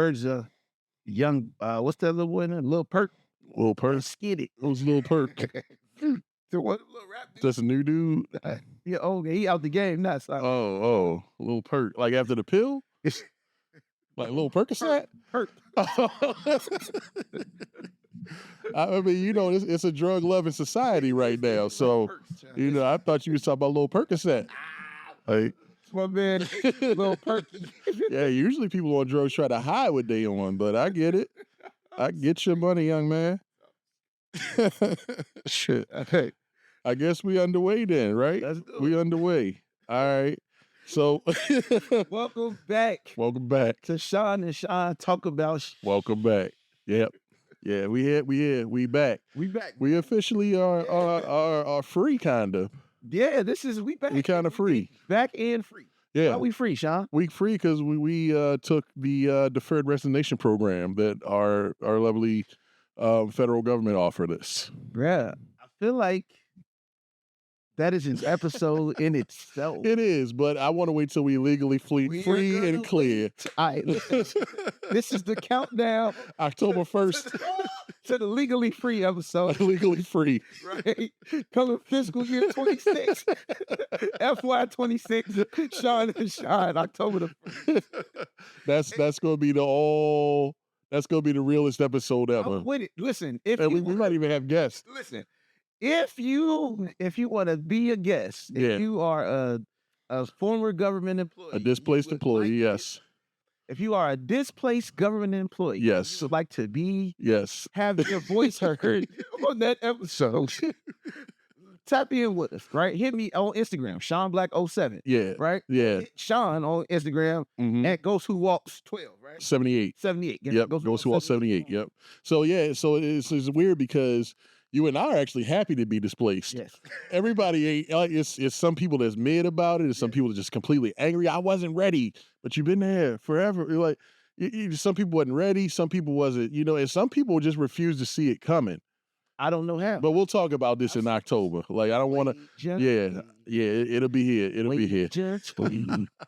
words of young, what's that little one? Lil Perk. Lil Perk. Let's get it. Who's Lil Perk? So what little rap dude? That's a new dude. Yeah, he out the game now. So. Oh, Lil Perk. Like after the pill? Like Lil Percocet? Perk. I mean, you know, it's a drug-loving society right now. So, you know, I thought you was talking about Lil Percocet. Like, My man, Lil Perky. yeah, usually people on drugs try to hide what they on, but I get it. I get your money, young man. Shit. Hey, I guess we underway then, right? We underway. All right. So welcome back. Welcome back to Sean and Sean Talk About. Welcome back. Yep. Yeah, we here. We back. We back. We officially are free, kind of. Yeah, we back. We kind of free. Back and free. Yeah. How we free, Sean? We free because we took the deferred resignation program that our lovely federal government offered us. Yeah, I feel like that is an episode in itself. It is, but I want to wait till we legally free and clear. All right, this is the countdown. October 1st. To the legally free episode. Legally free. Right. Coming fiscal year 26. FY 26. Sean and Sean, October the 1st. That's gonna be that's gonna be the realest episode ever. I'm with it. Listen, we might even have guests. Listen, if you want to be a guest, if you are a former government employee, a displaced employee, yes. If you are a displaced government employee, yes, you would like to be, have your voice heard on that episode, tap in with us, right? Hit me on Instagram, Sean Black 07. Yeah. Right? Yeah. Hit Sean on Instagram at Ghost Who Walks 12, right? 78. 78. Yep. Ghost Who Walks 78. Yep. So so it's weird because you and I are actually happy to be displaced. Yes. Everybody ain't. It's some people that's mad about it. It's some people that just completely angry. I wasn't ready, but you've been there forever. You're like, some people wasn't ready. Some people wasn't. You know, and some people just refuse to see it coming. I don't know how. But we'll talk about this in October. Like, I don't want to. It'll be here. It'll be here.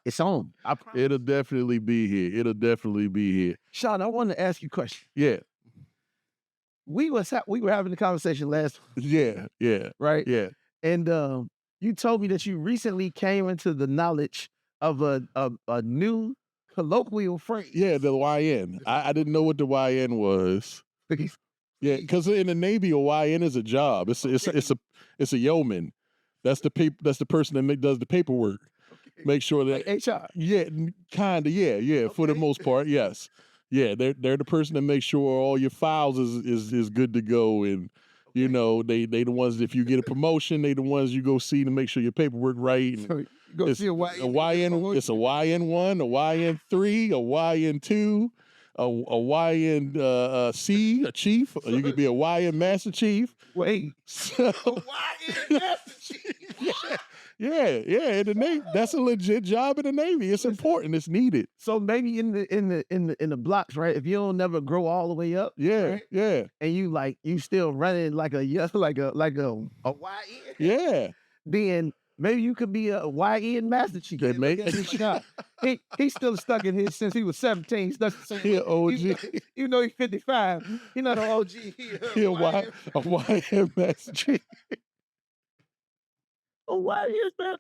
It's on. It'll definitely be here. It'll definitely be here. Sean, I want to ask you a question. Yeah. We were having a conversation last week. Yeah. Right? Yeah. And you told me that you recently came into the knowledge of a new colloquial phrase. Yeah, the YN. I didn't know what the YN was. Yeah, because in the Navy, a YN is a job. It's a yeoman. That's the person that does the paperwork. Okay. Make sure that like HR. Yeah, kind of. Yeah. Okay. For the most part, yes. Yeah, they're the person that makes sure all your files is good to go, and you know they the ones, if you get a promotion, they the ones you go see to make sure your paperwork right. So you go see a YN. It's a YN1, a YN3, a YN2, a YN C, a chief. Or you could be a YN Master Chief. Wait, so, YN Master Chief. Yeah, in the Navy, that's a legit job in the Navy. It's important. It's needed. So maybe in the blocks, right? If you don't never grow all the way up, right? And you still running like a YN, then maybe you could be a YN Master Chief. He's still stuck in his since he was 17. He's stuck the same. He an OG. You know he's 55. He's not an OG. He a YN Master Chief. Why is that?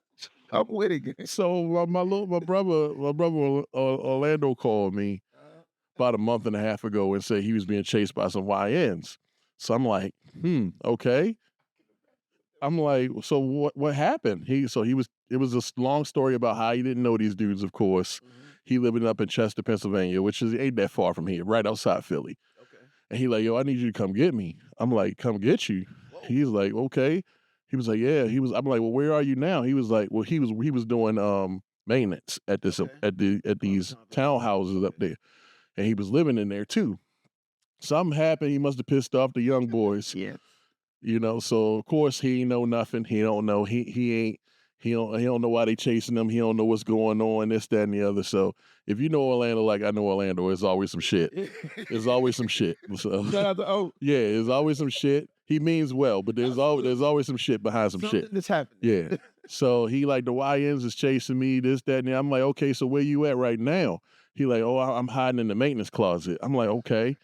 I'm with it. So my brother Orlando called me about a month and a half ago and said he was being chased by some YNs. So I'm like, okay. I'm like, so what happened? It was a long story about how he didn't know these dudes, of course. Mm-hmm. He living up in Chester, Pennsylvania, which ain't that far from here, right outside Philly. Okay. And he like, yo, I need you to come get me. I'm like, come get you. Whoa. He's like, okay. He was like, yeah. I'm like, well, where are you now? He was like, well, he was doing maintenance at these townhouses up there, and he was living in there too. Something happened. He must have pissed off the young boys. Yeah. You know, so of course he ain't know nothing. He don't know. He don't know why they chasing him. He don't know what's going on. This, that, and the other. So if you know Orlando like I know Orlando, there's always some shit. There's always some shit. So, shout out to O. Yeah, there's always some shit. He means well, but there's always some shit behind some shit. This happened. Yeah. So he like, the YNs is chasing me, this, that, and that. I'm like, okay, so where you at right now? He like, oh, I'm hiding in the maintenance closet. I'm like, okay.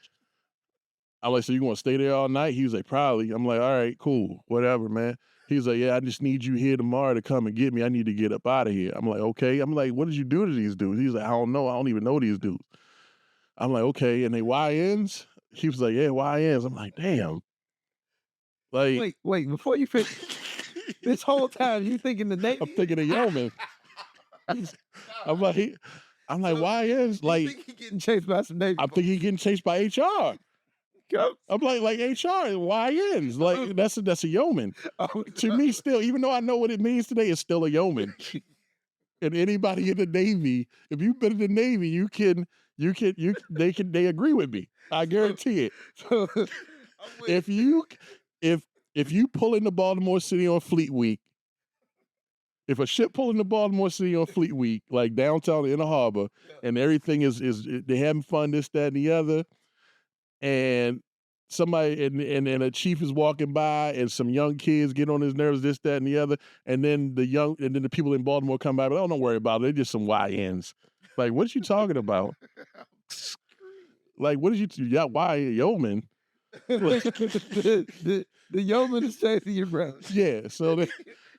I'm like, so you gonna stay there all night? He was like, probably. I'm like, all right, cool, whatever, man. He was like, yeah, I just need you here tomorrow to come and get me. I need to get up out of here. I'm like, okay. I'm like, what did you do to these dudes? He's like, I don't know. I don't even know these dudes. I'm like, okay. And they YNs? He was like, yeah, YNs. I'm like, damn. Like, wait, before you finish, this whole time you thinking the Navy? I'm thinking of yeoman. I'm like, YNs? You Like, think he getting chased by some Navy? I think he getting chased by HR. I'm like HR, YNs. Like, that's a yeoman. To me, still, even though I know what it means today, it's still a yeoman. And anybody in the Navy, if you've been in the Navy, they agree with me. I guarantee it. So, If you pull into Baltimore City on Fleet Week, if a ship pull into Baltimore City on Fleet Week, like downtown in the harbor, and everything is they having fun, this, that, and the other, and somebody and a chief is walking by, and some young kids get on his nerves, this, that, and the other, and then the people in Baltimore come by, but oh, don't worry about it, they're just some YNs. Like, what you talking about? Like, what did you? Yeah, why yeoman? the yeoman is chasing your brother. Yeah, so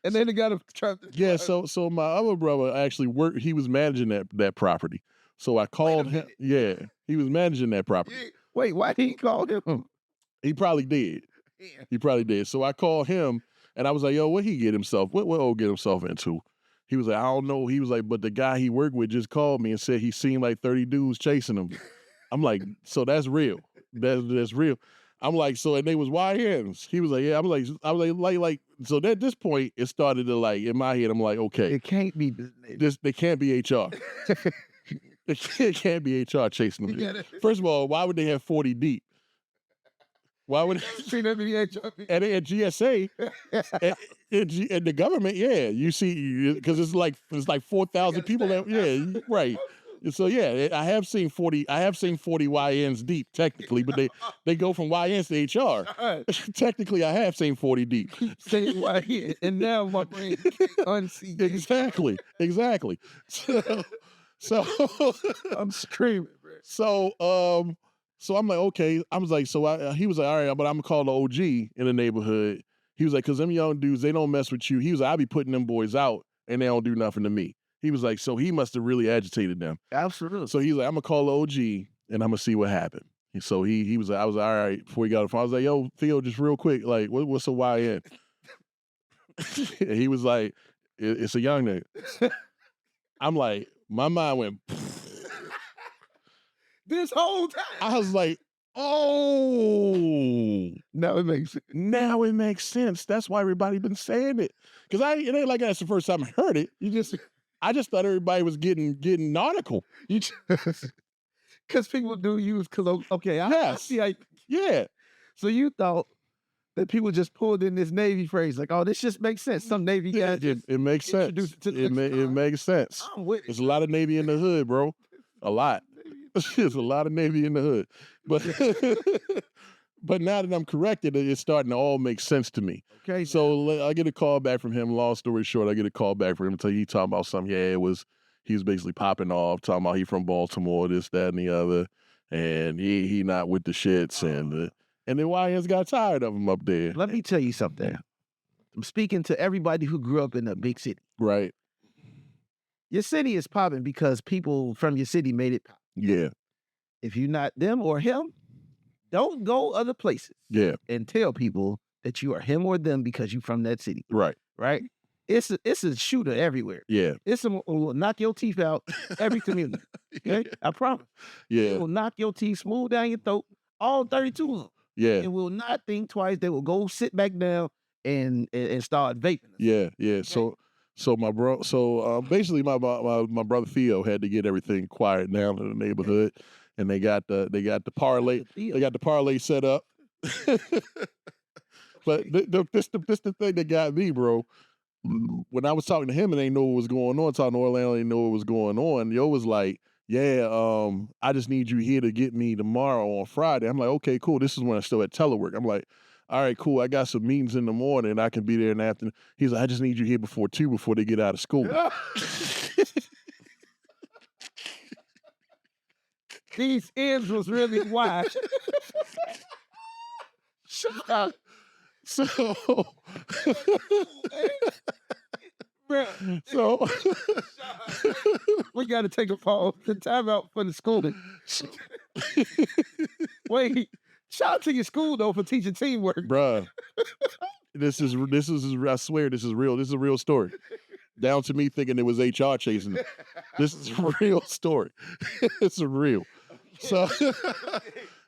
and then they got to try. Yeah, so my other brother actually worked. He was managing that property. So I called him. Yeah, he was managing that property. Wait, why did he call him? He probably did. Yeah. He probably did. So I called him, and I was like, "Yo, what he get himself? What old get himself into?" He was like, "I don't know." He was like, "But the guy he worked with just called me and said he seen like 30 dudes chasing him." I'm like, "So that's real? That's real." I'm like, "So and they was YNs?" He was like, "Yeah." I was like. So at this point, it started to like in my head. I'm like, "Okay, It can't be this. they can't be HR. It can't be HR chasing them." First of all, why would they have 40 deep? Why would See that be HR? at GSA and the government? Yeah, you see, because it's like 4,000 people. Yeah, right. So yeah, I have seen 40. I have seen 40 YNs deep technically, but they go from YNs to HR. Technically, I have seen 40 deep. Say YN, and now my brain unsee. Exactly. So I'm screaming, bro. So I'm like, okay. I was like, he was like, all right, but I'm gonna call the OG in the neighborhood. He was like, because them young dudes, they don't mess with you. He was like, I be putting them boys out, and they don't do nothing to me. He was like, so he must have really agitated them. Absolutely. So he's like, I'm gonna call the OG, and I'm gonna see what happened. And so he was like, I was like, all right, before he got the phone, I was like, yo, Theo, just real quick, like, what's a YN? He was like, it's a young nigga. I'm like, my mind went, this whole time. I was like, oh, now it makes sense. Now it makes sense. That's why everybody been saying it. Because it ain't like that's the first time I heard it. I just thought everybody was getting nautical. Because people do use colloquial. Okay, I see. Yeah. So you thought that people just pulled in this Navy phrase like, oh, this just makes sense. Some Navy guys. It makes sense. It makes sense. I'm with it. There's a lot of Navy in the hood, bro. A lot. There's a lot of Navy in the hood. But now that I'm corrected, it's starting to all make sense to me. Okay. So I get a call back from him. Long story short, I get a call back from him until he talking about something. Yeah, he was basically popping off, talking about he from Baltimore, this, that, and the other. And he not with the shits. And the YNs got tired of him up there. Let me tell you something. I'm speaking to everybody who grew up in a big city. Right. Your city is popping because people from your city made it pop. Yeah. If you're not them or him, don't go other places. Yeah. And tell people that you are him or them because you from that city. Right. Right? It's a shooter everywhere. Yeah. Will knock your teeth out every community. Okay? I promise. Yeah. It will knock your teeth smooth down your throat, all 32 of them. Yeah. And will not think twice. They will go sit back down and start vaping. Yeah. Yeah. Okay? So basically my brother Theo had to get everything quiet down in the neighborhood, and they got the parlay set up. But this the thing that got me, bro. When I was talking to him and they knew what was going on, talking to Orlando, they knew what was going on. Yo was like, yeah, I just need you here to get me tomorrow on Friday. I'm like, okay, cool. This is when I still at telework. I'm like, all right, cool. I got some meetings in the morning. I can be there in the afternoon. He's like, I just need you here before 2 before they get out of school. these ends was really wide. Shut up. So, Bruh. so, We got to take a pause. The timeout for the schooling. Wait, shout out to your school though for teaching teamwork. bruh, this is, I swear this is real. This is a real story. Down to me thinking it was HR chasing them. This is a real story. It's real. So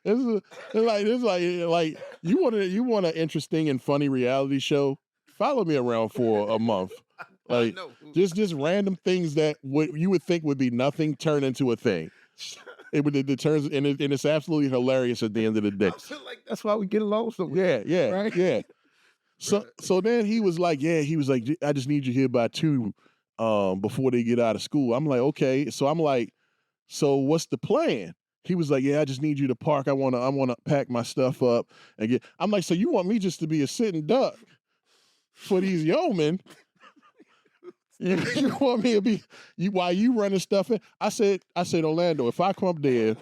it's like you want an interesting and funny reality show? Follow me around for a month. Like just random things that you would think would be nothing turn into a thing. It turns and it's absolutely hilarious at the end of the day. Like that's why we get along so well. Yeah, Right? yeah. So then he was like, I just need you here by 2 before they get out of school. I'm like, okay. So I'm like, so what's the plan? He was like, yeah, I just need you to park. I wanna pack my stuff up and get. I'm like, so you want me just to be a sitting duck for these yeomen? You want me to be while you running stuff in? I said, Orlando, if I come up there,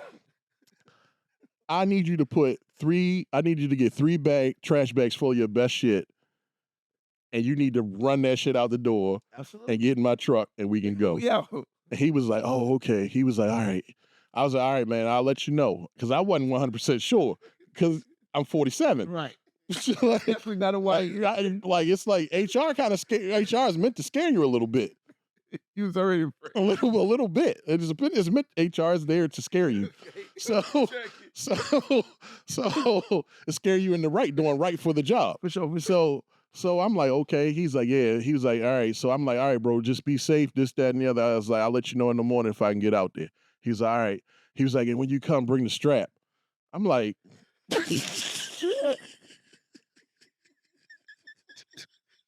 I need you to get 3 trash bags full of your best shit. And you need to run that shit out the door. Absolutely. And get in my truck and we can go. Yeah. And he was like, oh, okay. He was like, all right. I was like, all right, man, I'll let you know. Because I wasn't 100% sure. Because I'm 47. Right. Like, Definitely not a white. It's like HR kind of HR is meant to scare you a little bit. He was already a little bit. It's meant HR is there to scare you. So to scare you in the right, doing right for the job. For sure. So I'm like, okay. He's like, yeah. He was like, all right. So I'm like, all right, bro, just be safe, this, that, and the other. I was like, I'll let you know in the morning if I can get out there. He's like, all right. He was like, and when you come, bring the strap. I'm like,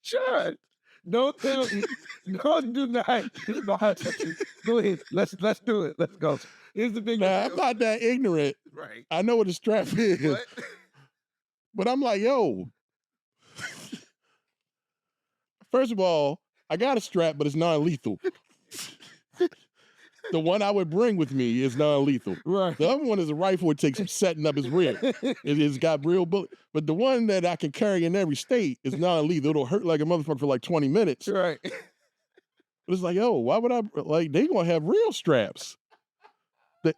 Sure. Don't tell me. No, do not. Go ahead. Let's do it. Let's go. Here's the big. I'm not that ignorant. Right. I know what a strap is. What? But I'm like, yo. First of all, I got a strap, but it's non-lethal. The one I would bring with me is non-lethal. Right. The other one is a rifle. It takes some setting up his rear. It's got real bullet. But the one that I can carry in every state is non-lethal. It'll hurt like a motherfucker for like 20 minutes. Right. But it's like, yo, why would I, like, they gonna have real straps. Well,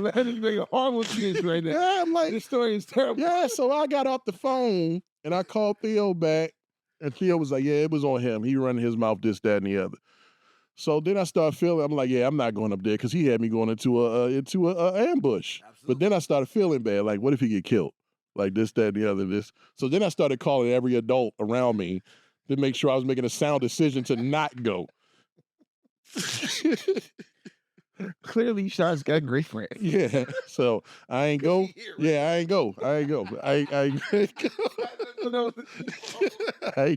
that is making horrible things right now. Yeah, I'm like, This story is terrible. yeah, so I got off the phone and I called Theo back. And Theo was like, yeah, it was on him. He running his mouth, this, that, and the other. So then I started feeling, I'm like, yeah, I'm not going up there because he had me going into a ambush. Absolutely. But then I started feeling bad. Like, what if he get killed? Like this, that, and the other, this. So then I started calling every adult around me to make sure I was making a sound decision to not go. Clearly, Sean's got a great friend. Yeah. So I ain't go. Yeah, I ain't go. I ain't go. I ain't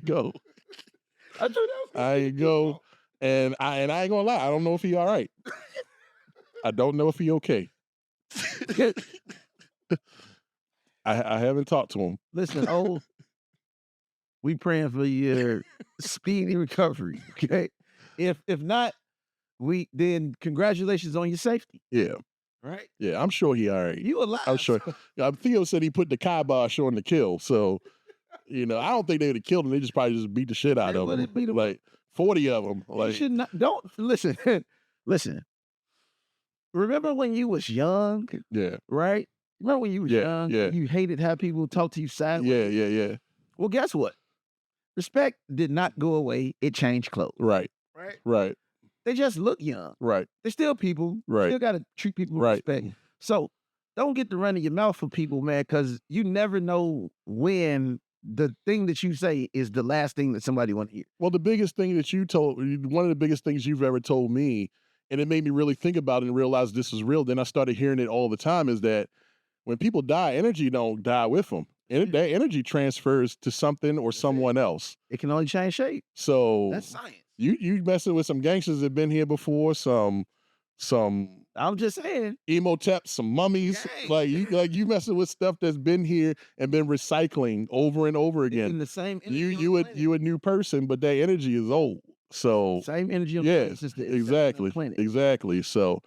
go. I ain't go. And I ain't gonna lie, I don't know if he all right. I don't know if he okay. I haven't talked to him. Listen, we praying for your speedy recovery. Okay, if not, then congratulations on your safety. Yeah, right. Yeah, I'm sure he all right. You alive? I'm sure. Theo said he put the kibosh on the kill, so I don't think they would have killed him. They probably just beat the shit out of him. Like 40 of them. Like, you should not. Don't listen. Listen. Remember when you was young? Yeah. Right. Remember when you was young? Yeah. You hated how people talk to you sideways. Yeah. Well, guess what? Respect did not go away. It changed clothes. Right. They just look young. Right. They're still people. Right. Still got to treat people with respect. So don't get the run of your mouth for people, man, because you never know when the thing that you say is the last thing that somebody want to hear. Well, the biggest thing that one of the biggest things you've ever told me, and it made me really think about it and realize this is real. Then I started hearing it all the time, is that when people die, energy don't die with them. And that energy transfers to something or someone else. It can only change shape. So that's science. You messing with some gangsters that been here before, some I'm just saying. Emotep, some mummies. Like you messing with stuff that's been here and been recycling over and over again. In the same energy. You a new person, but that energy is old. So same energy on yes, the exactly. So,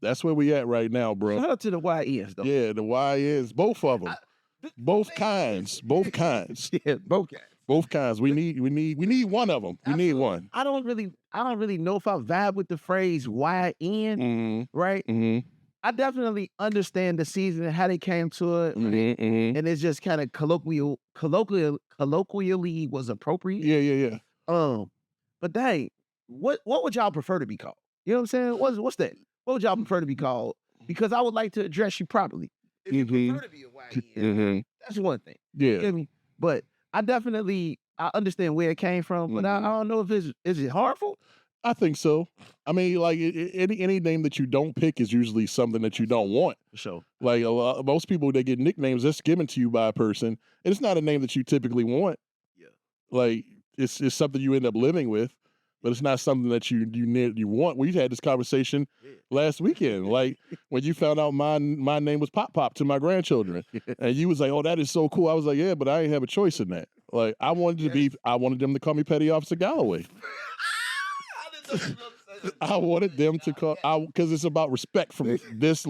That's where we at right now, bro. Shout out to the YNs though. Yeah, the YNs, both of them. Both kinds. Yeah, both kinds. Both kinds. We need one of them. We need one. I don't really know if I vibe with the phrase YN, right? I definitely understand the season and how they came to it, and it's just kind of colloquially was appropriate. Yeah. But dang, what would y'all prefer to be called? You know what I'm saying? What's that? What would y'all prefer to be called? Because I would like to address you properly. If you prefer to be a YN, that's one thing. Yeah. You get me? But I understand where it came from, but I don't know if is it harmful? I think so. I mean, like any name that you don't pick is usually something that you don't want. For sure. Like most people, they get nicknames that's given to you by a person, and it's not a name that you typically want. Yeah. Like it's something you end up living with, but it's not something that you want. We had this conversation last weekend. Like when you found out my name was Pop Pop to my grandchildren, and you was like, "Oh, that is so cool." I was like, "Yeah, but I ain't have a choice in that." Like I wanted them to call me Petty Officer Galloway. I wanted them to call because it's about respect from this.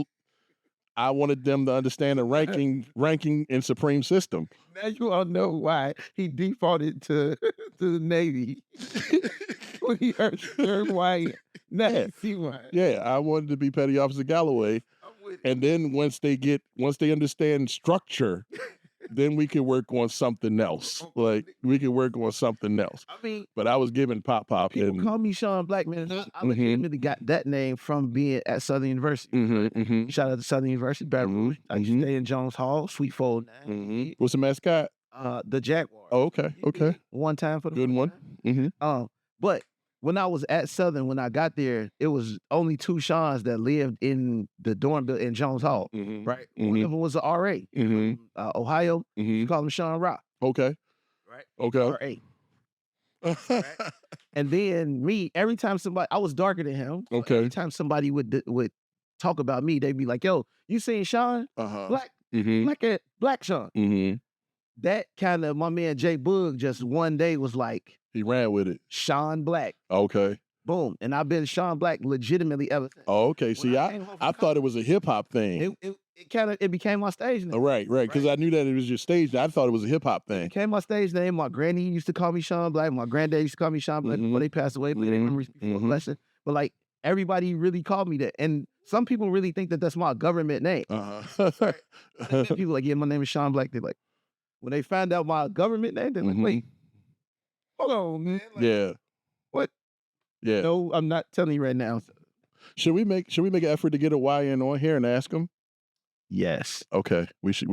I wanted them to understand the ranking and supreme system. Now you all know why he defaulted to the Navy when he heard why. Now you see why. Yeah, I wanted to be Petty Officer Galloway, and then once they understand structure. Then we can work on something else. Like we can work on something else. I mean, but I was given Pop Pop. People call me Sean Black, man. I legitimately got that name from being at Southern University. Shout out to Southern University, Baton Rouge. I used to stay in Jones Hall, Suite 409. What's the mascot? The Jaguar. Oh, okay. One time for the good one. But when I was at Southern, when I got there, it was only two Seans that lived in the dorm building in Jones Hall, right? One of them was an RA from Ohio. You call him Sean Rock. Okay. Right? Okay. RA. Right? And then every time I was darker than him. Okay. Every time somebody would talk about me, they'd be like, "Yo, you seen Sean? Black Sean." That kind of, my man Jay Boog just one day was like, he ran with it. Sean Black. Okay. Boom. And I've been Sean Black legitimately ever since. Oh, okay. See, I thought it was a hip hop thing. It became my stage name. Right. Because I knew that it was your stage name. I thought it was a hip hop thing. It became my stage name. My granny used to call me Sean Black. My granddad used to call me Sean Black before they passed away. But they memories before blessing. But like everybody really called me that. And some people really think that that's my government name. Right? And people like, yeah, my name is Sean Black. They're like, when they find out my government name, they're like, wait, hold on, man. Like, yeah. What? Yeah. No, I'm not telling you right now. Should we make an effort to get a YN on here and ask him? Yes. Okay. We should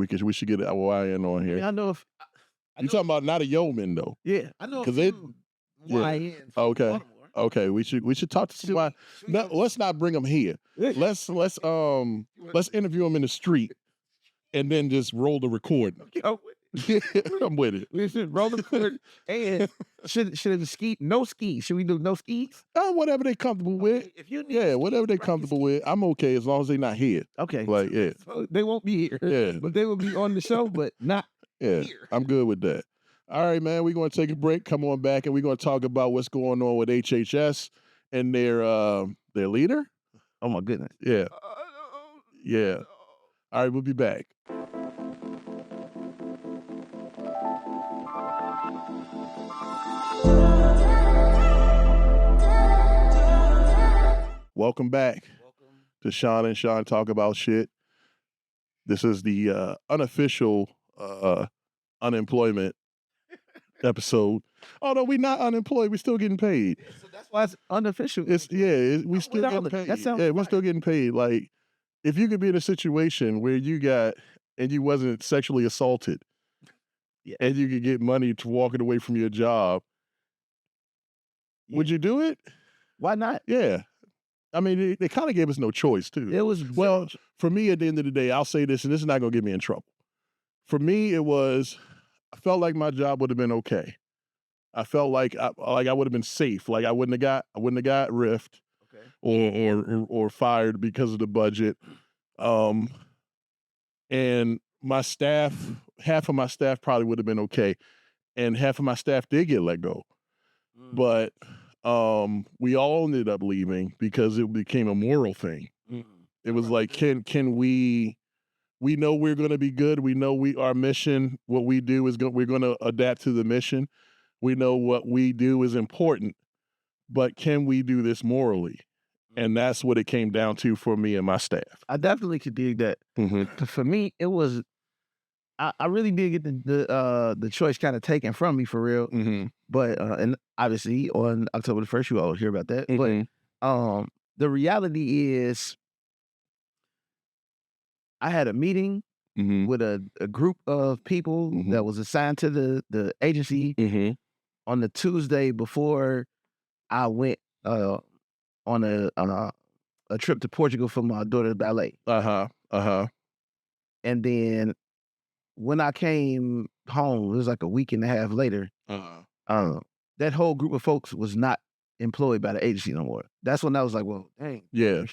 get a YN on here. I mean, I know if you're talking about not a yeoman though. Yeah, I know. Because YNs. Okay. Okay. We should talk to somebody. Let's not bring them here. Let's interview them in the street. And then just roll the recording. I'm with it. We should roll the recording. And should it ski? No skis. Should we do no skis? Whatever they comfortable with. If you need whatever they comfortable with. I'm okay as long as they're not here. Okay. Like, yeah. So they won't be here. Yeah. But they will be on the show, but not here. I'm good with that. All right, man. We're going to take a break. Come on back, and we're going to talk about what's going on with HHS and their leader. Oh, my goodness. Yeah. Yeah. All right, we'll be back. Welcome back to Sean and Sean Talk About Shit. This is the unofficial unemployment episode. Although we're not unemployed, we're still getting paid. So that's why it's unofficial. We still getting paid. We're still getting paid. Like, if you could be in a situation where you wasn't sexually assaulted, and you could get money to walking away from your job, would you do it? Why not? Yeah. I mean, they kind of gave us no choice, too. It was... Well, for me, at the end of the day, I'll say this, and this is not going to get me in trouble. For me, I felt like my job would have been okay. I felt like I would have been safe. Like I wouldn't have got riffed or fired because of the budget. And my staff, half of my staff probably would have been okay. And half of my staff did get let go. But we all ended up leaving because it became a moral thing. It was like, can we know we're going to be good. We know our mission, what we do is we're going to adapt to the mission. We know what we do is important, but can we do this morally? And that's what it came down to for me and my staff. I definitely could dig that. For me, it was, I really did get the choice kind of taken from me for real. But and obviously on October the 1st, you all hear about that. But the reality is, I had a meeting with a group of people that was assigned to the agency on the Tuesday before I went on a trip to Portugal for my daughter's ballet. And then when I came home, it was like a week and a half later. That whole group of folks was not employed by the agency no more. That's when I was like, well, dang, yeah,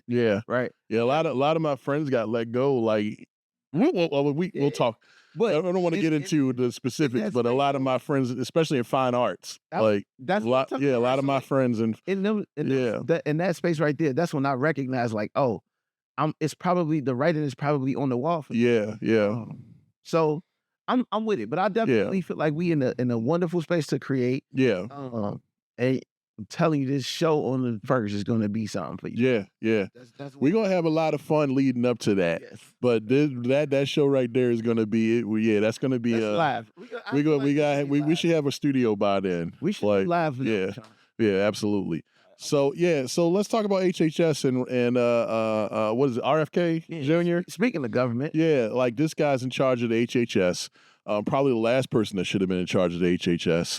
yeah, right, yeah. A lot of my friends got let go. Like we'll talk. But I don't want to get into the specifics, but a lot of my friends, especially in fine arts, that's a lot. Yeah, a lot of my friends in that space right there. That's when I recognized, like, oh, it's probably the writing is probably on the wall for me. Yeah. So I'm with it, but I definitely feel like we in a wonderful space to create. And I'm telling you, this show on the 1st is going to be something for you. Yeah. We're going to have a lot of fun leading up to that. Yes. But that show right there is going to be it. That's going to be live. We should have a studio by then. We should be live. Yeah, absolutely. So let's talk about HHS and what is it, RFK Jr.? Speaking of government. Yeah, like this guy's in charge of the HHS. Probably the last person that should have been in charge of the HHS.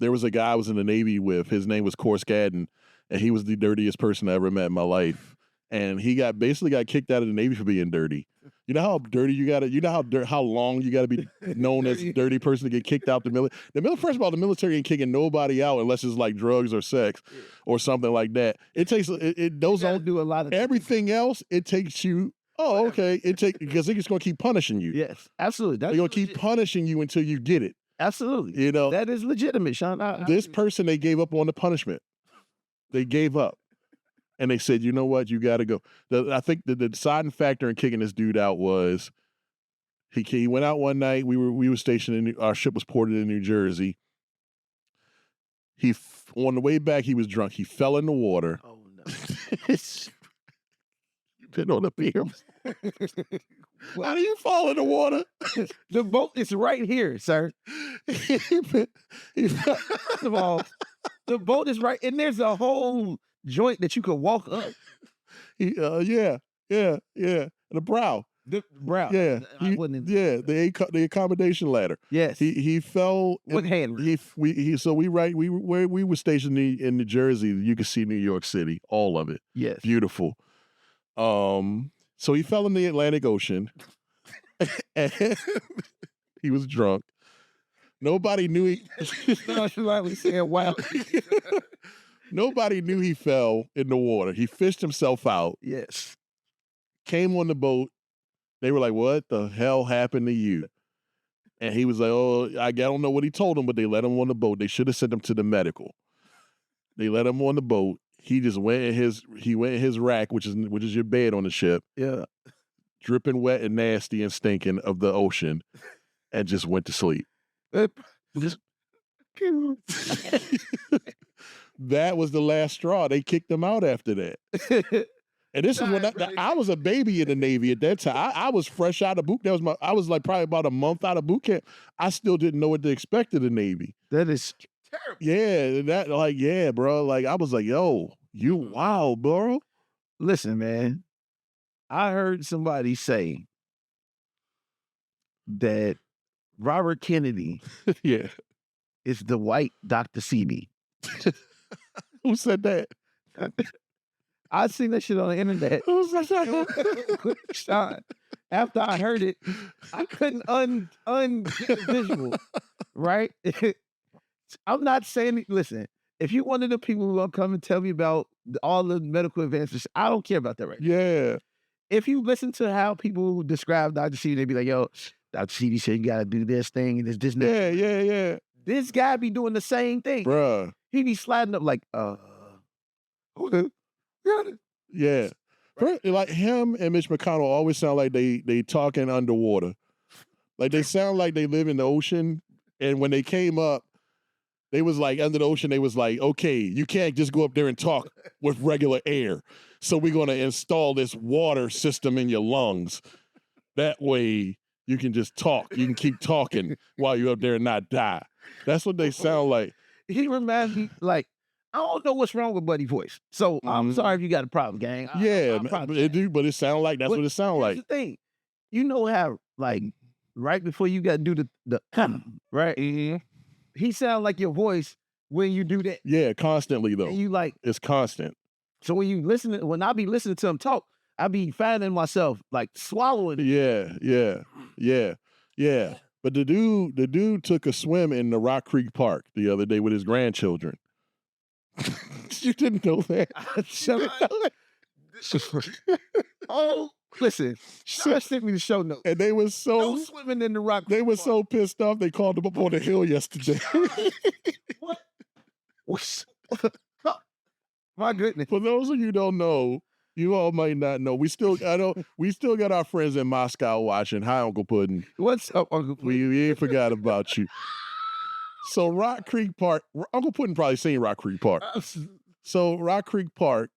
There was a guy I was in the Navy with. His name was Cor Skadden, and he was the dirtiest person I ever met in my life. And he basically got kicked out of the Navy for being dirty. You know how dirty you gotta. You know how long you gotta be known as a dirty person to get kicked out the military. First of all, the military ain't kicking nobody out unless it's like drugs or sex or something like that. It takes those don't do a lot of everything else. It takes you. Oh, okay. Because they're just gonna keep punishing you. Yes, absolutely. They're gonna keep punishing you until you get it. Absolutely. You know that is legitimate, Sean. This person, they gave up on the punishment. They gave up. And they said, you know what, you got to go. I think the deciding factor in kicking this dude out was he went out one night. We were stationed our ship was ported in New Jersey. On the way back, he was drunk. He fell in the water. Oh no! You've been on the pier. How do you fall in the water? The boat is right here, sir. First of all, the boat is right, and there's a whole joint that you could walk up. The brow. The brow. Yeah. The accommodation ladder. Yes. He fell with hand. We were stationed in New Jersey. You could see New York City, all of it. Yes. Beautiful. So he fell in the Atlantic Ocean. And he was drunk. Nobody knew he wow. Nobody knew he fell in the water. He fished himself out. Yes. Came on the boat. They were like, what the hell happened to you? And he was like, oh, I don't know what he told them, but they let him on the boat. They should have sent him to the medical. They let him on the boat. He just went in his rack, which is your bed on the ship. Yeah. Dripping wet and nasty and stinking of the ocean, and just went to sleep. That was the last straw. They kicked him out after that. And this is when I was a baby in the Navy at that time. I was fresh out of boot. I was like probably about a month out of boot camp. I still didn't know what to expect of the Navy. That is terrible. Yeah, bro. Like I was like, yo, you wow, bro. Listen, man. I heard somebody say that Robert Kennedy is the white Dr. Sebi. Who said that? I seen that shit on the internet. Who said that? Sean, after I heard it, I couldn't get the visual, right? I'm not saying, listen, if you're one of the people who are come and tell me about all the medical advances, I don't care about that right now. Yeah. If you listen to how people describe Dr. Sebi, they be like, yo, Dr. Sebi said you got to do this thing and this. Yeah. This guy be doing the same thing. Bruh. He be sliding up like, Yeah. Like him and Mitch McConnell always sound like they talking underwater. Like they sound like they live in the ocean. And when they came up, they was like under the ocean, they was like, okay, you can't just go up there and talk with regular air. So we're gonna install this water system in your lungs. That way you can just talk. You can keep talking while you're up there and not die. That's what they sound like. He reminds me, like, I don't know what's wrong with Buddy voice. So I'm sorry if you got a problem, gang. Yeah, but it sound like that's what it sound like. Here's the thing. You know how, like, right before you got to do the right? He sound like your voice when you do that. Yeah, constantly though. And you like, it's constant. So when when I be listening to him talk, I be finding myself like swallowing. Yeah. But the dude took a swim in the Rock Creek Park the other day with his grandchildren. You didn't know that? Oh, listen, sent me the show notes. And they were so swimming in the Rock. They were so pissed off. They called him up on the hill yesterday. What? My goodness. For those of you who don't know, you all might not know. We still got our friends in Moscow watching. Hi, Uncle Puddin'. What's up, Uncle Puddin'? We ain't forgot about you. So Rock Creek Park, Uncle Puddin' probably seen Rock Creek Park. So Rock Creek Park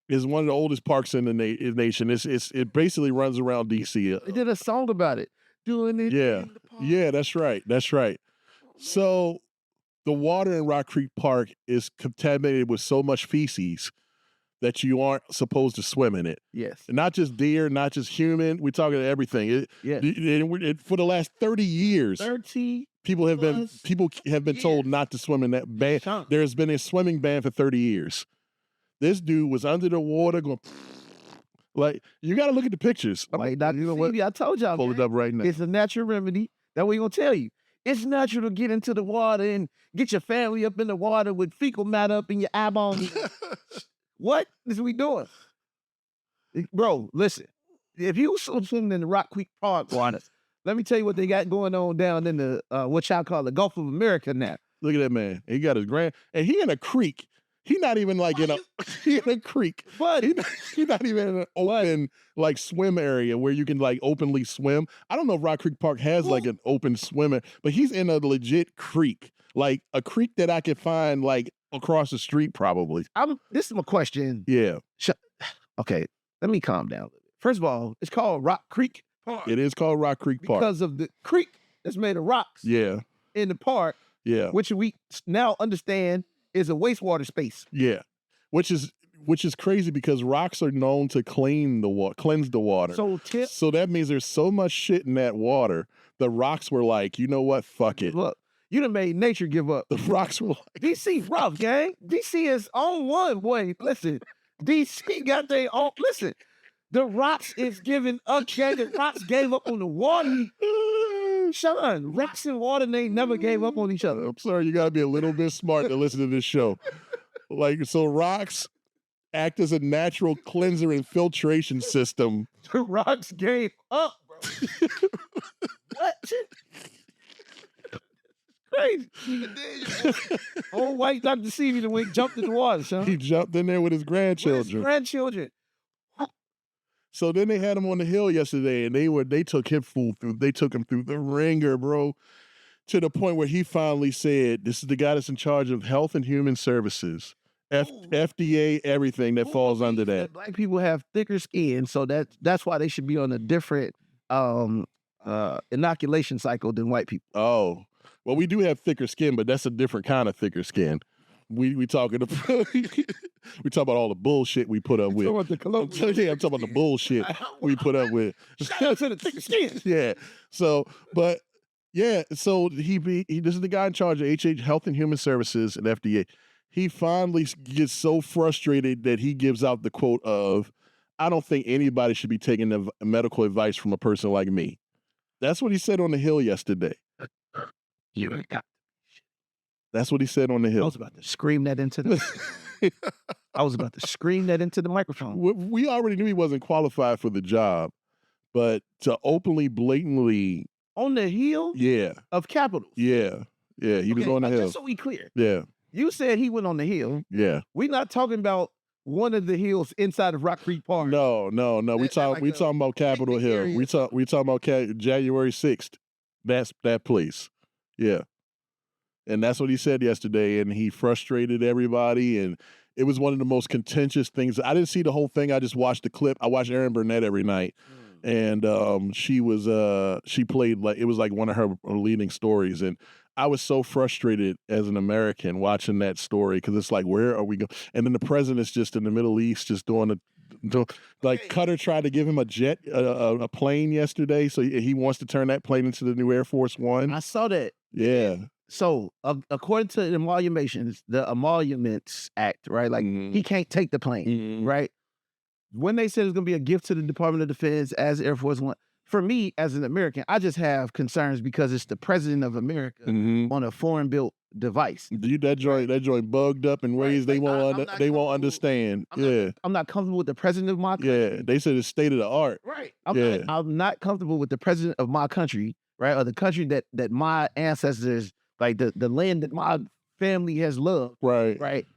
is one of the oldest parks in the nation. It basically runs around DC. They did a song about it. Doing it. Yeah, that's right. So the water in Rock Creek Park is contaminated with so much feces that you aren't supposed to swim in it. Yes. And not just deer, not just human. We're talking everything. For the last 30 years, people have been told not to swim in that ban. There's been a swimming ban for 30 years. This dude was under the water going, like, you got to look at the pictures. Like, you know what? I told y'all. Pull it up right now. It's a natural remedy. That's what we're going to tell you. It's natural to get into the water and get your family up in the water with fecal matter up in your eyeballs. What is we doing? Bro, listen. If you swimming in the Rock Creek Park waters, let me tell you what they got going on down in the, what y'all call the Gulf of America now. Look at that man. He got his and he in a creek. He not even like he in a creek. But he not even in an open like swim area where you can like openly swim. I don't know if Rock Creek Park has like an open swimmer, but he's in a legit creek. Like a creek that I could find like across the street probably. This is my question. Yeah. Okay, let me calm down a little bit. First of all, it's called Rock Creek Park. It is called Rock Creek Park. Because of the creek that's made of rocks. Yeah. In the park. Yeah. Which we now understand is a wastewater space. Yeah. Which is crazy because rocks are known to cleanse the water. So that means there's so much shit in that water. The rocks were like, you know what? Fuck it. Look, you done made nature give up. The rocks were like, DC rough, gang. DC is on one way. Listen, DC got their own. Listen, the rocks is giving up. The rocks gave up on the water. Sean, rocks and water, they never gave up on each other. I'm sorry, you gotta be a little bit smart to listen to this show. Like, so rocks act as a natural cleanser and filtration system. The rocks gave up, bro. What? Crazy. Old white Dr. Stevie jumped in the water, son. He jumped in there with his grandchildren. So then they had him on the hill yesterday, and they took him through the ringer, bro, to the point where he finally said, "This is the guy that's in charge of Health and Human Services, FDA, everything that falls under that." Black people have thicker skin, so that's why they should be on a different inoculation cycle than white people. Oh, well, we do have thicker skin, but that's a different kind of thicker skin. We talking we talk about all the bullshit we put up with. I'm talking about the bullshit we put up with. Shout out to the thicker skin. Yeah. So, but yeah. So this is the guy in charge of Health and Human Services and FDA. He finally gets so frustrated that he gives out the quote of, "I don't think anybody should be taking medical advice from a person like me." That's what he said on the Hill yesterday. You got. That's what he said on the Hill. I was about to scream that into the microphone. We already knew he wasn't qualified for the job, but to openly, blatantly on the Hill, yeah, of Capitol, yeah, he was on the Hill. Just so we clear, yeah. You said he went on the hill. Yeah. We're not talking about one of the hills inside of Rock Creek Park. No. We talking about Capitol Hill. We talking about January 6th. That's that place. Yeah. And that's what he said yesterday, and he frustrated everybody, and it was one of the most contentious things. I didn't see the whole thing. I just watched the clip. I watch Erin Burnett every night, and she played like it was like one of her leading stories, and I was so frustrated as an American watching that story because it's like, where are we going? And then the president's just in the Middle East, just doing Qatar tried to give him a plane yesterday, so he wants to turn that plane into the new Air Force One. I saw that. Yeah. So according to the Emoluments Act, right? Like he can't take the plane, right? When they said it's going to be a gift to the Department of Defense as Air Force One, for me as an American, I just have concerns because it's the president of America on a foreign-built device. That joint bugged up in ways they won't understand. I'm not comfortable with the president of my country. Yeah, they said it's state of the art. Right. I'm not comfortable with the president of my country, right, or the country that my ancestors, like the land that my family has loved. Right.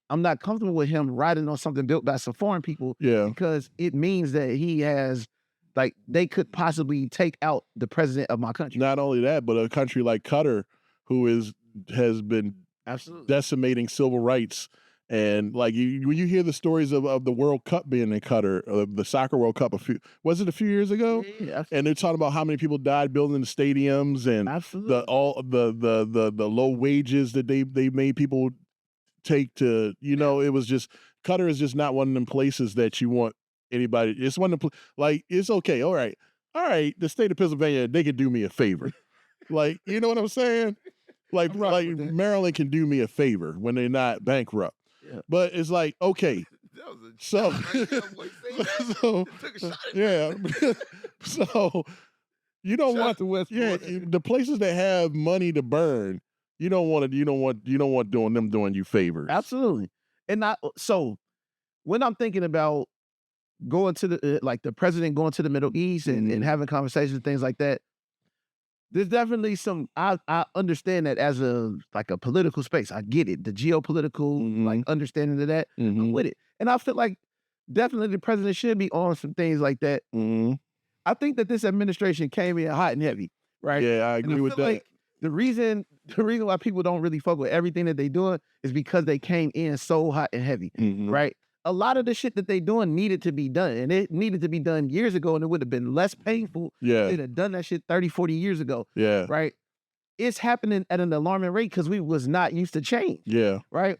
I'm not comfortable with him riding on something built by some foreign people. Yeah. Because it means that he has, like, they could possibly take out the president of my country. Not only that, but a country like Qatar, who has been decimating civil rights. And like when you hear the stories of the World Cup being in Qatar, the Soccer World Cup, was it a few years ago? Yeah, and they're talking about how many people died building the stadiums and the low wages that they made people take to, it was just, Qatar is just not one of them places that you want anybody. It's one of the, like, it's okay. All right. The state of Pennsylvania, they could do me a favor. Like, you know what I'm saying? Like Maryland can do me a favor when they're not bankrupt. Yeah. But it's like, okay, so you don't want the places that have money to burn. You don't want doing you favors. Absolutely. And so when I'm thinking about going to the president going to the Middle East and having conversations and things like that, there's definitely some, I understand that as a political space. I get it. The geopolitical, like, understanding of that, I'm with it. And I feel like definitely the president should be on some things like that. I think that this administration came in hot and heavy, right? Yeah, I agree with that. Like the reason why people don't really fuck with everything that they doing is because they came in so hot and heavy, right? A lot of the shit that they doing needed to be done, and it needed to be done years ago, and it would have been less painful if they'd have done that shit 30, 40 years ago. Yeah. Right? It's happening at an alarming rate because we was not used to change. Yeah. Right?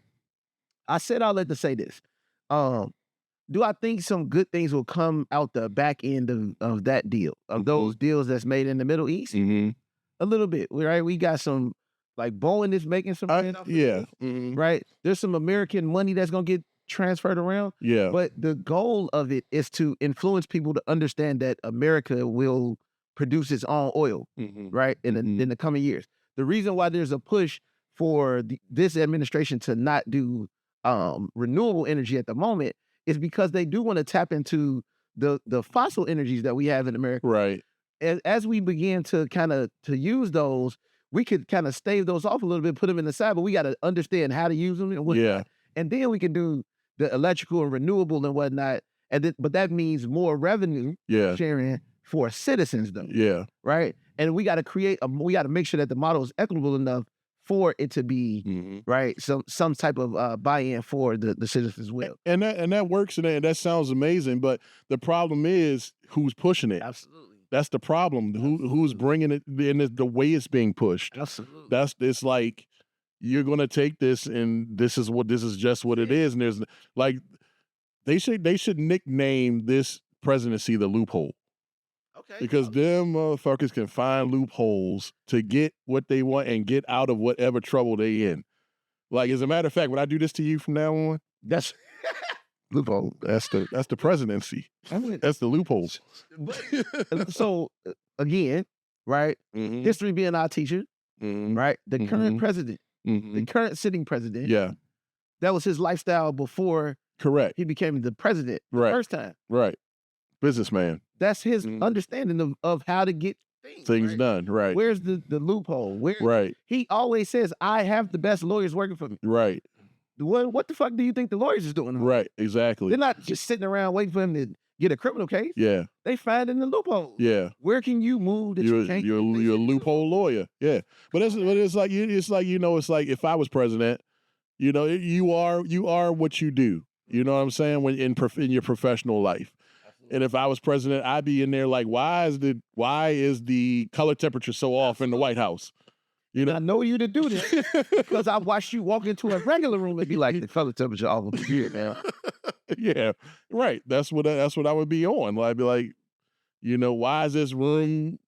I said all that to say this. Do I think some good things will come out the back end of that deal, of those deals that's made in the Middle East? A little bit, right? We got some, like, Boeing is making some right? There's some American money that's going to get transferred around. Yeah. But the goal of it is to influence people to understand that America will produce its own oil, right? In the coming years. The reason why there's a push for this administration to not do renewable energy at the moment is because they do want to tap into the fossil energies that we have in America. Right. As we begin to to use those, we could kind of stave those off a little bit, put them in the side, but we got to understand how to use them and whatnot. And then we can do the electrical and renewable and whatnot. But that means more revenue sharing for citizens, though. Yeah. Right. And we got to we got to make sure that the model is equitable enough for it to be right. Some type of buy-in for the citizens as well. And that works, and that sounds amazing. But the problem is who's pushing it. Absolutely. That's the problem. Who's bringing it, and the way it's being pushed. Absolutely. It's like, you're gonna take this, and this is just what it is. And there's, like, they should nickname this presidency the loophole. Okay. Because them motherfuckers can find loopholes to get what they want and get out of whatever trouble they in. Like, as a matter of fact, when I do this to you from now on, that's loophole. That's the presidency. That's the loophole. So again, right? History being our teacher, right? The current president. The current sitting president. Yeah. That was his lifestyle before he became the president the first time. Right. Businessman. That's his understanding of how to get things right? done. Right. Where's the loophole? Right. He always says, I have the best lawyers working for me. Right. What the fuck do you think the lawyers is doing? Right. Exactly. They're not just sitting around waiting for him to get a criminal case. Yeah. They finding the loophole. Yeah. Where can you move that you can't? You're a loophole lawyer. Yeah. But it's like it's like if I was president, you are what you do. You know what I'm saying? When in your professional life. And if I was president, I'd be in there like, why is the color temperature so off in the White House? I know you to do this because I watched you walk into a regular room and be like, the color temperature off over here, man. Yeah, right. That's what I would be on. I'd be like, why is this room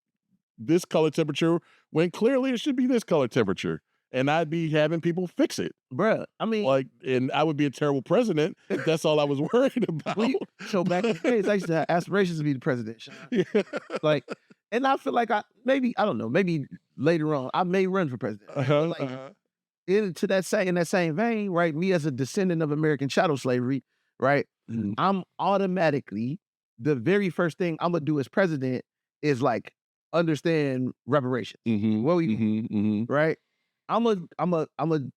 this color temperature when clearly it should be this color temperature? And I'd be having people fix it. Bruh, I mean... and I would be a terrible president if that's all I was worried about. So back in the days, I used to have aspirations to be the president, Sean. Yeah. And I feel like maybe later on, I may run for president. In that same vein, right, me as a descendant of American chattel slavery, right, I'm automatically, the very first thing I'm going to do as president is like understand reparations. What we do, right? I'm gonna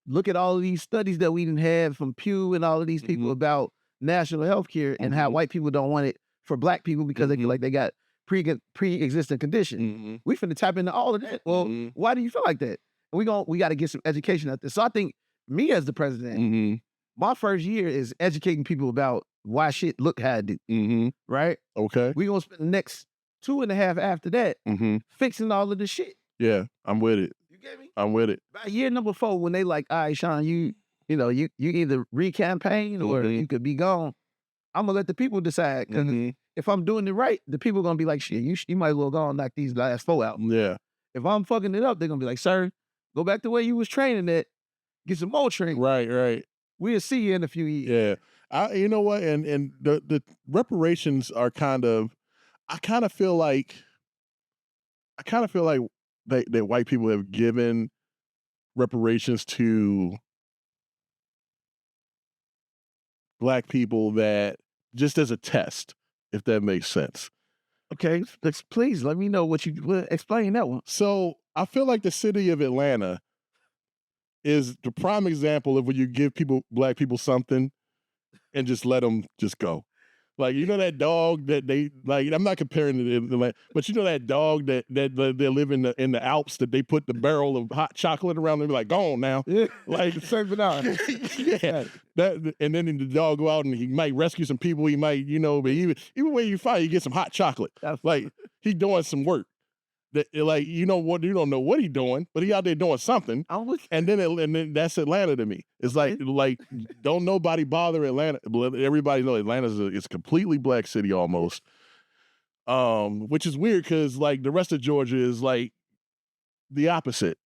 look at all of these studies that we didn't have from Pew and all of these people about national health care and how white people don't want it for black people because they feel like they got pre-existing conditions. We finna tap into all of that. Well, why do you feel like that? We got to get some education out there. So I think me as the president, my first year is educating people about why shit look how it do. Right? Okay. We gonna spend the next 2.5 after that fixing all of the shit. Yeah, I'm with it. Get me? I'm with it. By year number 4, when they like, all right, Sean, you either re-campaign or you could be gone. I'm gonna let the people decide. Because if I'm doing it right, the people gonna be like, shit, you might as well go and knock these last 4 out. Yeah. If I'm fucking it up, they're gonna be like, sir, go back to where you was training at, get some more training. Right. We'll see you in a few years. Yeah. You know what? And the reparations are I kind of feel like that white people have given reparations to black people that just as a test, if that makes sense. Okay, please let me know what you explain that one. So I feel like the city of Atlanta is the prime example of when you give black people something and just let them just go. Like, that dog that they like. I'm not comparing it to like, but that dog that they live in the Alps that they put the barrel of hot chocolate around and be like, go on now, like serve it out. Yeah, and then the dog go out and he might rescue some people. He might, but even when you find you get some hot chocolate, like he doing some work. That like you don't know what he's doing, but he out there doing something. And then that's Atlanta to me. It's like don't nobody bother Atlanta. Everybody knows Atlanta's it's a completely black city almost, which is weird because like the rest of Georgia is like the opposite.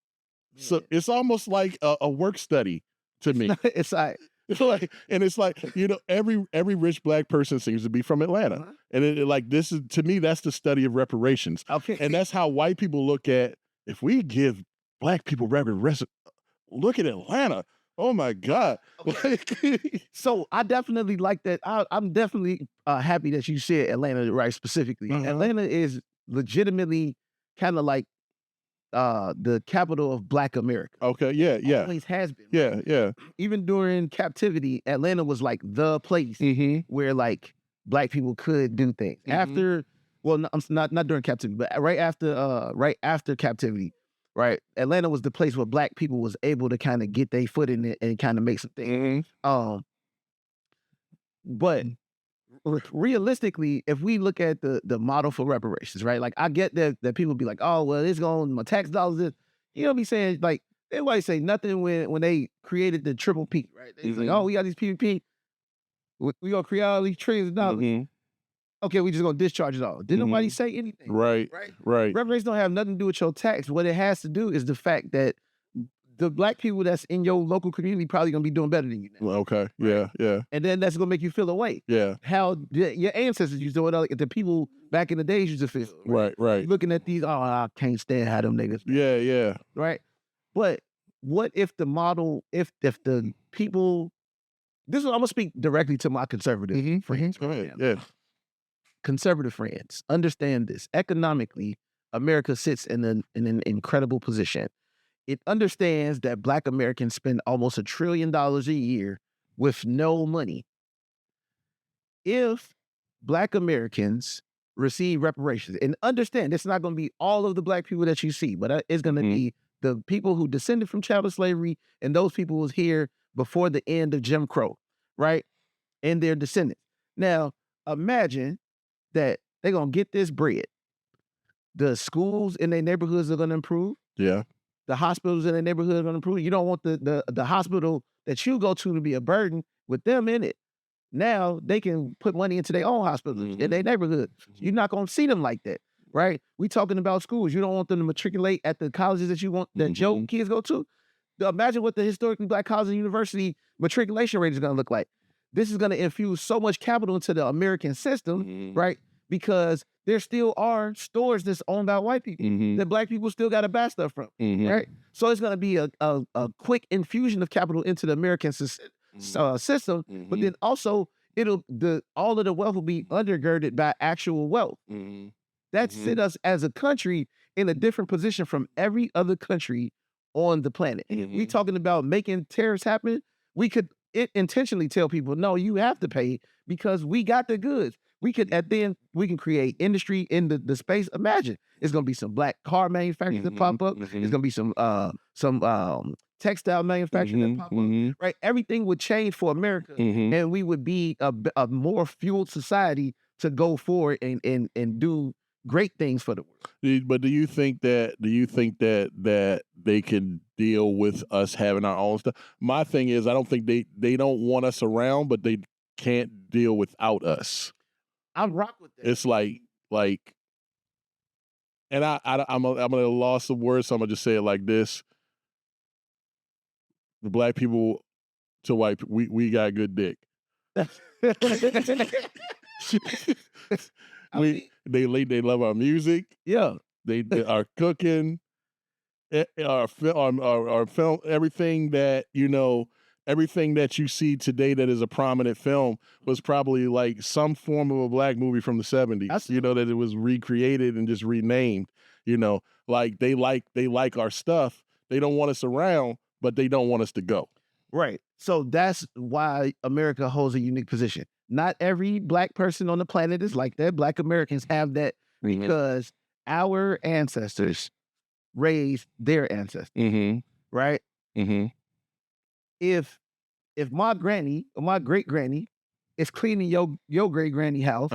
So it's almost like a work study to me. It's like. Every rich black person seems to be from Atlanta, and this is to me that's the study of reparations. Okay, and that's how white people look at if we give black people reparations. Look at Atlanta. Oh my God! So I definitely like that. I'm definitely happy that you said Atlanta right specifically. Atlanta is legitimately kind of like the capital of Black America. Okay, yeah. Always has been. Yeah. Even during captivity, Atlanta was like the place where like black people could do things. After, well, not during captivity, but right after captivity, right? Atlanta was the place where black people was able to kind of get their foot in it and kind of make some things. But realistically, if we look at the model for reparations, right? Like I get that people be like, oh, well, it's going my tax dollars. Be saying like everybody say nothing when they created the triple P, right? They like, oh, we got these PPP, we gonna create all these trillions of dollars. Okay, we just gonna discharge it all. Didn't nobody say anything. Right. Reparations don't have nothing to do with your tax. What it has to do is the fact that the black people that's in your local community probably gonna be doing better than you now. Okay. Right? Yeah. And then that's gonna make you feel away. Yeah. How your ancestors used to do it, the people back in the days used to feel. Right. You're looking at these, I can't stand how them niggas. Yeah. Right. But what if the model, if the people, I'm gonna speak directly to my conservative friends. Go ahead. Yeah. Conservative friends, understand this. Economically, America sits in an incredible position. It understands that Black Americans spend almost $1 trillion a year with no money. If Black Americans receive reparations, and understand it's not going to be all of the Black people that you see, but it's going to be the people who descended from chattel slavery and those people who was here before the end of Jim Crow, right? And their descendants. Now, imagine that they're going to get this bread. The schools in their neighborhoods are going to improve. Yeah. The hospitals in their neighborhood are going to improve. You don't want the hospital that you go to be a burden with them in it. Now they can put money into their own hospitals in their neighborhood. You're not going to see them like that, right? We talking about schools. You don't want them to matriculate at the colleges that you want that your kids go to. Imagine what the historically Black college and university matriculation rate is going to look like. This is going to infuse so much capital into the American system, right? Because there still are stores that's owned by white people that Black people still got to buy stuff from, right? So it's going to be a quick infusion of capital into the American system, but then also all of the wealth will be undergirded by actual wealth. That set us as a country in a different position from every other country on the planet. We talking about making tariffs happen. We could intentionally tell people, no, you have to pay because we got the goods. We can create industry in the space. Imagine it's gonna be some Black car manufacturers that pop up. It's gonna be some textile manufacturers that pop up. Right, everything would change for America, and we would be a more fueled society to go forward and do great things for the world. But do you think that they can deal with us having our own stuff? My thing is, I don't think they don't want us around, but they can't deal without us. I rock with that. It's like, and I'm gonna loss of words, so I'm gonna just say it like this: the Black people to white, we got good dick. They love our music. Yeah, they are cooking, our film, everything that everything that you see today that is a prominent film was probably like some form of a Black movie from the 70s. That it was recreated and just renamed. Like they like our stuff. They don't want us around, but they don't want us to go. Right. So that's why America holds a unique position. Not every Black person on the planet is like that. Black Americans have that because our ancestors raised their ancestors. Right? If my granny or my great granny is cleaning your great granny house,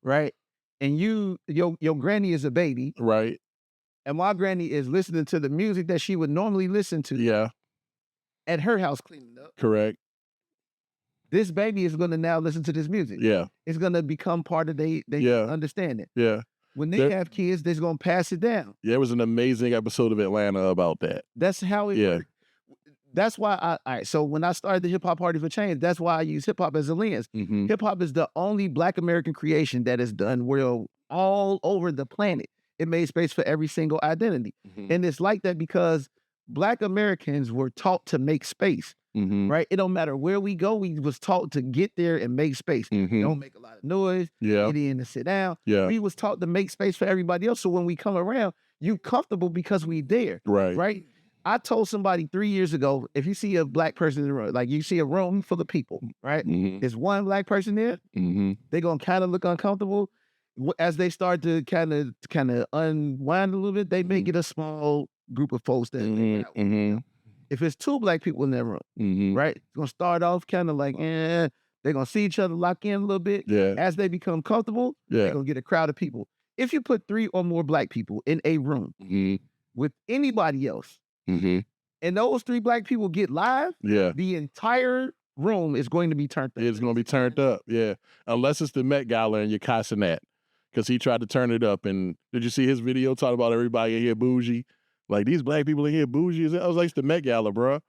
right? And your granny is a baby, right? And my granny is listening to the music that she would normally listen to, at her house cleaning up. Correct. This baby is going to now listen to this music. Yeah, it's going to become part of they understanding. Yeah. When they have kids, they're going to pass it down. Yeah, it was an amazing episode of Atlanta about that. That's how it works. That's why so when I started the Hip Hop Party for Change, that's why I use hip hop as a lens. Hip hop is the only Black American creation that is done well all over the planet. It made space for every single identity. And it's like that because Black Americans were taught to make space, right? It don't matter where we go, we was taught to get there and make space. Don't make a lot of noise, get in and sit down. We was taught to make space for everybody else. So when we come around, you comfortable because we there, right? I told somebody 3 years ago, if you see a Black person in the room, like you see a room full of people, right? There's one Black person there, they're going to kind of look uncomfortable. As they start to kind of unwind a little bit, they may get a small group of folks that if it's 2 Black people in that room, right? It's going to start off kind of like, they're going to see each other lock in a little bit. As they become comfortable, they're going to get a crowd of people. If you put 3 or more Black people in a room with anybody else, and those 3 Black people get live, the entire room is going to be turned up. It's going to be turned up, unless it's the Met Gala and you're cussing that, because he tried to turn it up. And did you see his video talking about everybody in here bougie? Like, these Black people in here bougie? I was like, it's the Met Gala, bro.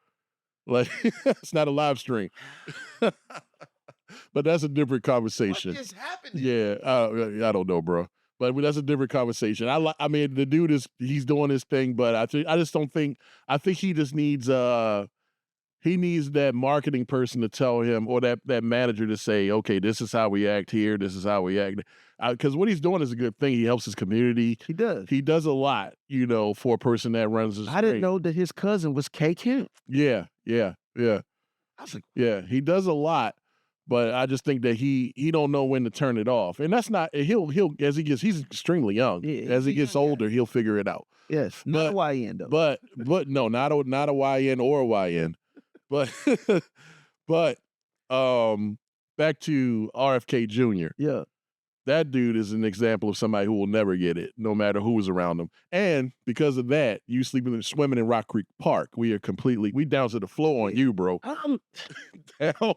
Like, it's not a live stream. But that's a different conversation. What is happening? Yeah, I don't know, bro. But that's a different conversation. I mean, the dude he's doing his thing, but I just don't think. I think he just needs He needs that marketing person to tell him, or that manager to say, okay, this is how we act here. This is how we act. Because what he's doing is a good thing. He helps his community. He does. He does a lot, for a person that runs his. I didn't know that his cousin was K. Kemp. Yeah. I was like, Yeah, he does a lot, but I just think that he don't know when to turn it off. And that's not, he'll as he's extremely young. Yeah, as he gets older, he'll figure it out. yes, not a YN though. But no, not a YN or a YN. But back to RFK Jr. Yeah. That dude is an example of somebody who will never get it, no matter who's around him. And because of that, you swimming in Rock Creek Park. We down to the floor on you, bro.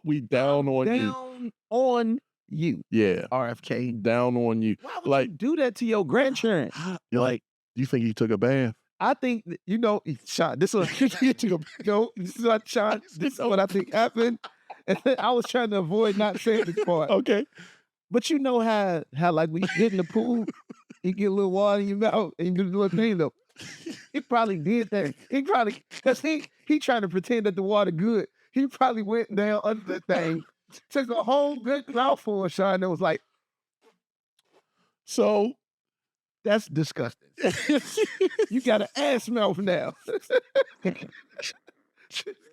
We down on you. Down on you. Yeah. RFK. Down on you. Why would you do that to your grandparents? Like, you think he took a bath? I think, Sean, this is what Sean, this is what I think happened. And I was trying to avoid not saying this part. Okay. But you know how like when you get in the pool, you get a little water in your mouth and you do the little thing though. He probably did that. Because he trying to pretend that the water good. He probably went down under the thing, took a whole good mouthful of Sean that was like, so that's disgusting. You got an ass mouth now.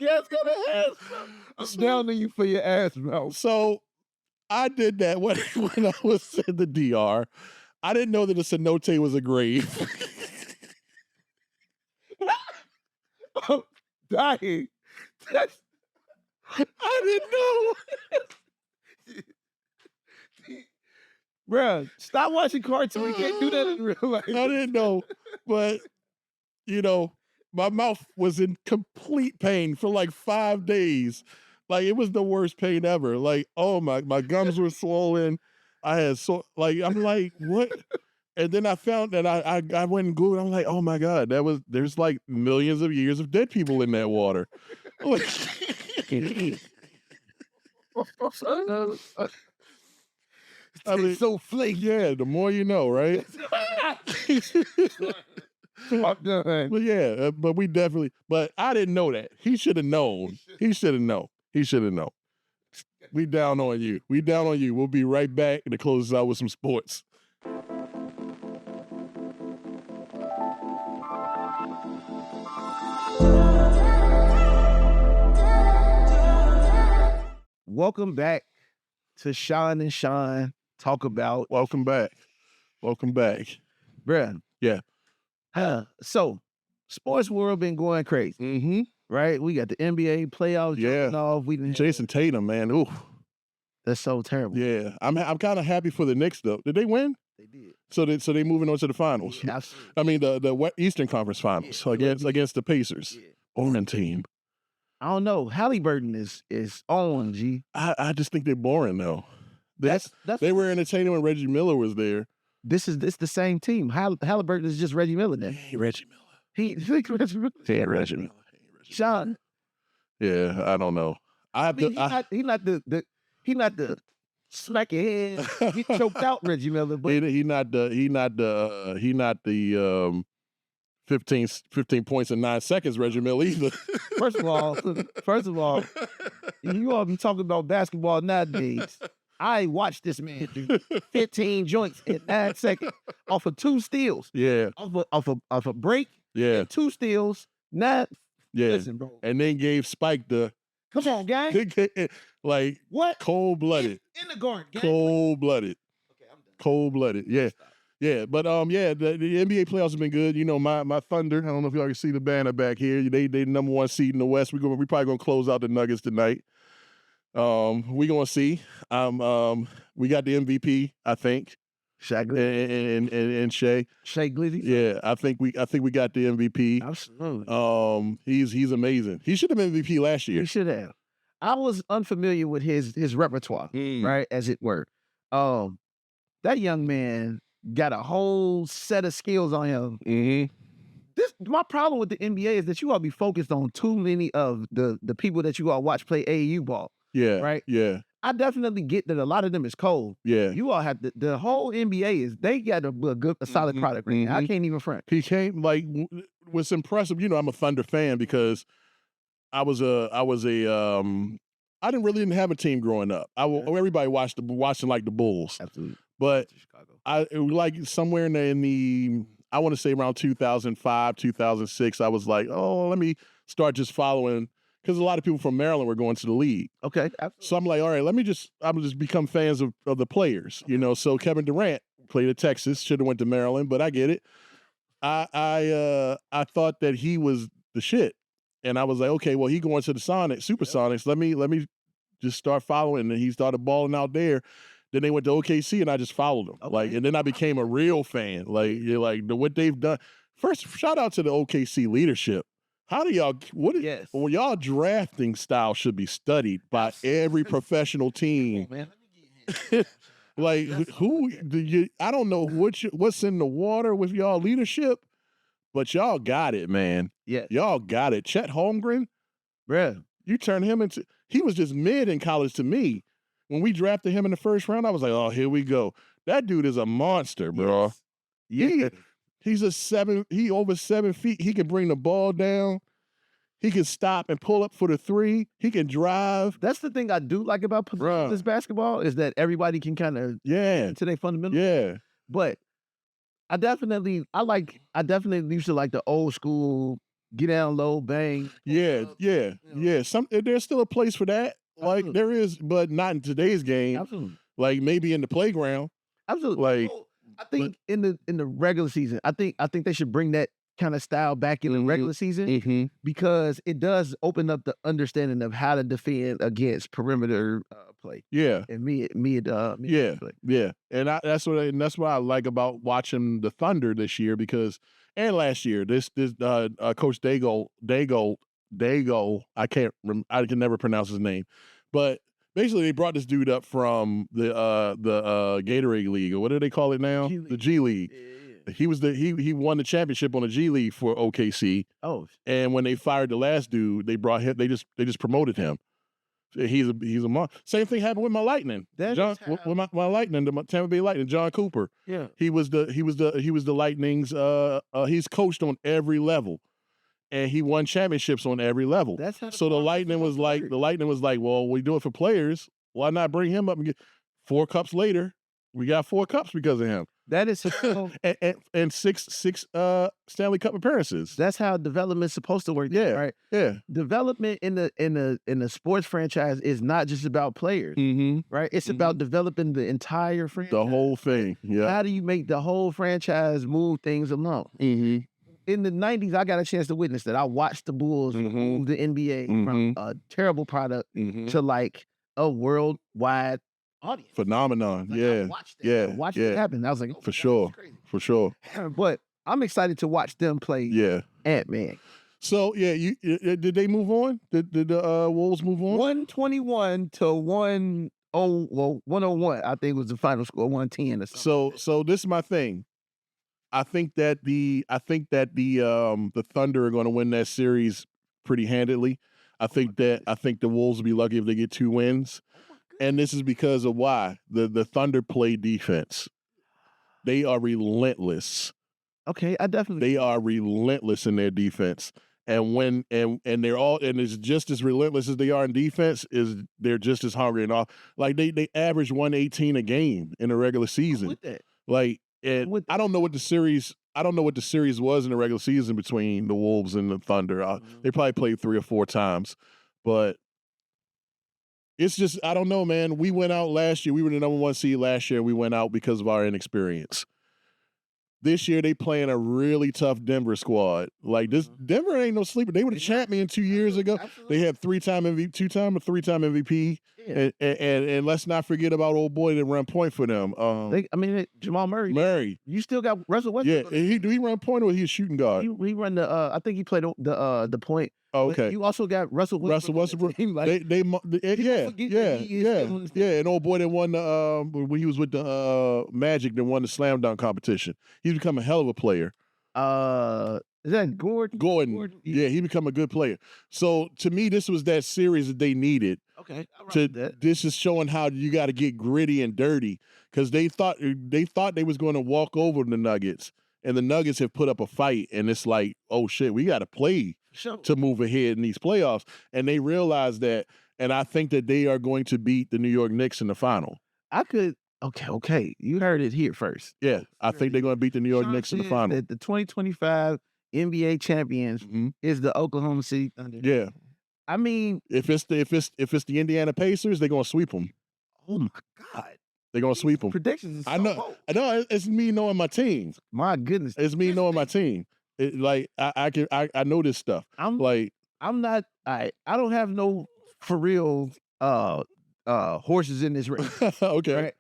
Yes, got an ass mouth. I'm down on you for your ass mouth. So I did that when I was in the DR. I didn't know that a cenote was a grave. I'm dying. I didn't know. Bruh, stop watching cartoons. We can't do that in real life. I didn't know. But, my mouth was in complete pain for like 5 days. Like, it was the worst pain ever. Like, oh, my gums were swollen. I had I'm like, what? And then I found that I went and Googled. I'm like, oh my God, there's like millions of years of dead people in that water. I mean, so flaky. Yeah, the more you know, right? I'm done. But yeah, but I didn't know that. He should have known. He should have known. We down on you. We'll be right back to close this out with some sports. Welcome back to Sean and Sean Talk About. Welcome back. Bruh. Yeah. So, sports world been going crazy. Mm-hmm. Right? We got the NBA playoffs. Yeah. Off. Jason Tatum, man. Ooh. That's so terrible. Yeah. I'm kind of happy for the Knicks, though. Did they win? They did. So they moving on to the finals. Yeah, absolutely. I mean, the Eastern Conference Finals against the Pacers. Yeah. Boring team. I don't know. Halliburton is on, G. I just think they're boring, though. They were entertaining when Reggie Miller was there. This the same team. Halliburton is just Reggie Miller now. Hey, Reggie Miller. He Reggie Miller. Hey, Reggie Miller. Sean. Yeah, I don't know. He not the smack your head, get choked out Reggie Miller. But he not the 15 points in 9 seconds Reggie Miller either. First of all, you all be talking about basketball nowadays. I watched this man do 15 joints in 9 seconds off of 2 steals. Yeah. Off a break. Yeah. 2 steals. Yeah. Listen, bro. And then gave Spike the. Come on, guy. Like what? Cold-blooded. In the garden. Cold-blooded. Okay, I'm done. Cold-blooded. Yeah. Yeah, but the NBA playoffs have been good. My Thunder. I don't know if y'all can see the banner back here. They number 1 seed in the West. We probably gonna close out the Nuggets tonight. We gonna see. We got the MVP, I think. Shaq and Shea. Shea Glizzy. Yeah, I think we got the MVP. Absolutely. He's amazing. He should have been MVP last year. He should have. I was unfamiliar with his repertoire, right, as it were. That young man got a whole set of skills on him. Mm-hmm. My problem with the NBA is that you all be focused on too many of the people that you all watch play AAU ball. Yeah. Right? Yeah. I definitely get that a lot of them is cold. Yeah. You all have the whole NBA they got a solid product right now. I can't even front. He came what's impressive, I'm a Thunder fan because I didn't have a team growing up. Everybody watching like the Bulls. Absolutely. But Chicago. it was like somewhere in the I want to say around 2005, 2006, I was like, oh, let me start just following, because a lot of people from Maryland were going to the league. Okay. Absolutely. So I'm like, all right, I'm just become fans of the players, you know. So Kevin Durant played at Texas, should have went to Maryland, but I get it. I thought that he was the shit. And I was like, okay, well, he going to the Supersonics. Let me just start following. And he started balling out there. Then they went to OKC, and I just followed them. Okay. And then I became a real fan. What they've done. First, shout out to the OKC leadership. How do y'all? Yes. Well, y'all drafting style should be studied by every professional team. Man, Like who do you? I don't know what's in the water with y'all leadership, but y'all got it, man. Yeah. Y'all got it. Chet Holmgren, bruh. you turned him into. He was just mid in college to me. When we drafted him in the first round, I was like, oh, here we go. That dude is a monster, bro. Yes. Yeah. He over 7 feet. He can bring the ball down. He can stop and pull up for the three. He can drive. That's the thing I do like about this basketball, is that everybody can kind of into their fundamentals. Yeah. But I definitely used to like the old school, get down low, bang. Yeah. There's still a place for that. Absolutely. Like there is, but not in today's game. Absolutely. Like maybe in the playground. Absolutely. Like I think in the regular season, I think they should bring that kind of style back in the regular season, because it does open up the understanding of how to defend against perimeter play. Yeah. And mid play. Yeah. And that's what I like about watching the Thunder this year, because and last year this Coach Dago, I can never pronounce his name, but basically they brought this dude up from the Gatorade League, or what do they call it now? The G League. Yeah. He won the championship on the G League for OKC. Oh. And when they fired the last dude, they brought him. They just promoted him. He's a monster. Same thing happened with my Lightning. With my Lightning, the Tampa Bay Lightning, John Cooper. Yeah. He was the Lightning's. He's coached on every level. And he won championships on every level. So the Lightning was like, well, we do it for players. Why not bring him up and get 4 cups later? We got 4 cups because of him. That is and six Stanley Cup appearances. That's how development's supposed to work. Yeah, right. Yeah. Development in the sports franchise is not just about players, right? It's about developing the entire franchise, the whole thing. Yeah. How do you make the whole franchise move things along? In the 90s, I got a chance to witness that. I watched the Bulls move the NBA from a terrible product to like a worldwide audience. Phenomenon. Like, yeah. I watched it happen. I was like, oh, for sure. But I'm excited to watch them play Ant-Man. So, did they move on? Did the Wolves move on? 121 to 101, I think was the final score, 110 or something. So this is my thing. I think that the Thunder are going to win that series pretty handedly. I think the Wolves will be lucky if they get 2 wins. And this is because of why the Thunder play defense. They are relentless. Okay, they are relentless in their defense. And they're all, and it's just as relentless as they are in defense, is they're just as hungry and all. Like they average 118 a game in the regular season. With that. Like, and I don't know what the series was in the regular season between the Wolves and the Thunder. They probably played 3 or 4 times, but it's just, I don't know, man. We went out last year. We were the number 1 seed last year. We went out because of our inexperience. This year, they playing a really tough Denver squad. Like this, Denver ain't no sleeper. They were the champion 2 years ago. Absolutely. They had 3-time MVP, 2-time or 3-time MVP. Yeah. And let's not forget about old boy that run point for them. Jamal Murray. You still got Russell Westbrook. Yeah, he run point, or he a shooting guard? He run the. I think he played the point. Oh, okay. You also got Russell Westbrook. Like, and old boy that won the when he was with the Magic that won the slam dunk competition. He's become a hell of a player. Is that Gordon? Gordon. Yeah, he become a good player. So to me, this was that series that they needed. Okay. This is showing how you got to get gritty and dirty, because they thought they was going to walk over the Nuggets, and the Nuggets have put up a fight, and it's like, oh shit, we got to play to move ahead in these playoffs, and they realize that, and I think that they are going to beat the New York Knicks in the final. Okay. You heard it here first. Yeah, I think they're going to beat the New York Knicks in the final. That the 2025 NBA champions is the Oklahoma City Thunder. Yeah, I mean, if it's the Indiana Pacers, they're going to sweep them. Oh my God. They're going to sweep them. Predictions. I know. It's me knowing my team. My goodness. It's me knowing my team. I know this stuff. I don't have no for real horses in this race. Okay. Right?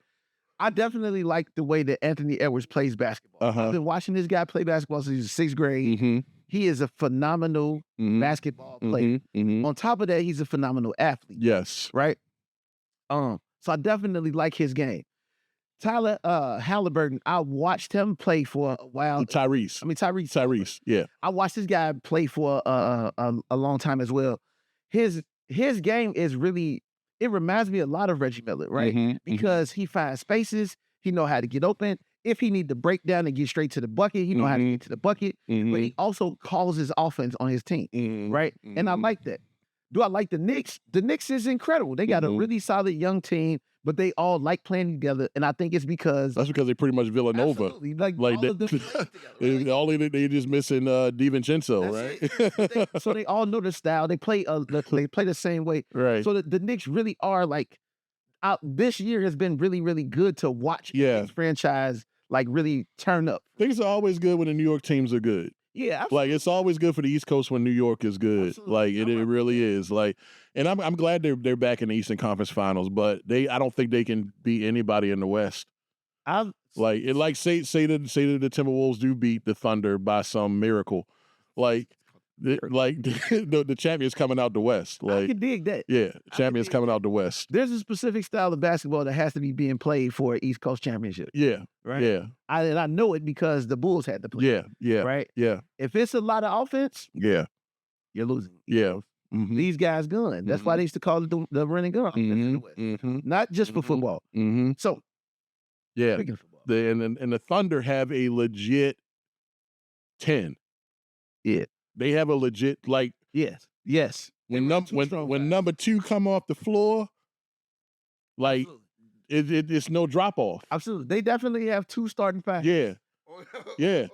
I definitely like the way that Anthony Edwards plays basketball. I've been watching this guy play basketball since he was 6th grade. He is a phenomenal basketball player. On top of that, he's a phenomenal athlete. Yes. Right? So I definitely like his game. Tyler Halliburton, I watched him play for a while. Tyrese. Yeah. I watched this guy play for a long time as well. His game is really, it reminds me a lot of Reggie Miller, right? Because he finds spaces, he know how to get open. If he need to break down and get straight to the bucket, he know how to get to the bucket. But he also calls his offense on his team, right? And I like that. Do I like the Knicks? The Knicks is incredible. They got a really solid young team, but they all like playing together. And I think it's because... That's because they pretty much Villanova. Absolutely. They just missing DiVincenzo, right? So they all know the style. They play the same way. Right. So the Knicks really are like... this year has been really, really good to watch this franchise like really turn up. Things are always good when the New York teams are good. Yeah, absolutely. Like it's always good for the East Coast when New York is good. Absolutely. Like it really is. Like, and I'm glad they're back in the Eastern Conference Finals, but I don't think they can beat anybody in the West. Say that the Timberwolves do beat the Thunder by some miracle, the champions coming out the West. Like, I can dig that. Yeah, champions coming out the West. There's a specific style of basketball that has to be being played for an East Coast championship. Yeah. Right? Yeah. I know it because the Bulls had to play. Yeah. Right? Yeah. If it's a lot of offense, you're losing. Yeah. These guys gun. That's why they used to call it the running gun. Not just for football. So, yeah. Speaking of football. And the Thunder have a legit 10. Yeah. They have a legit yes. When number 2 come off the floor, like it's no drop off. Absolutely, they definitely have 2 starting fives. Yeah. They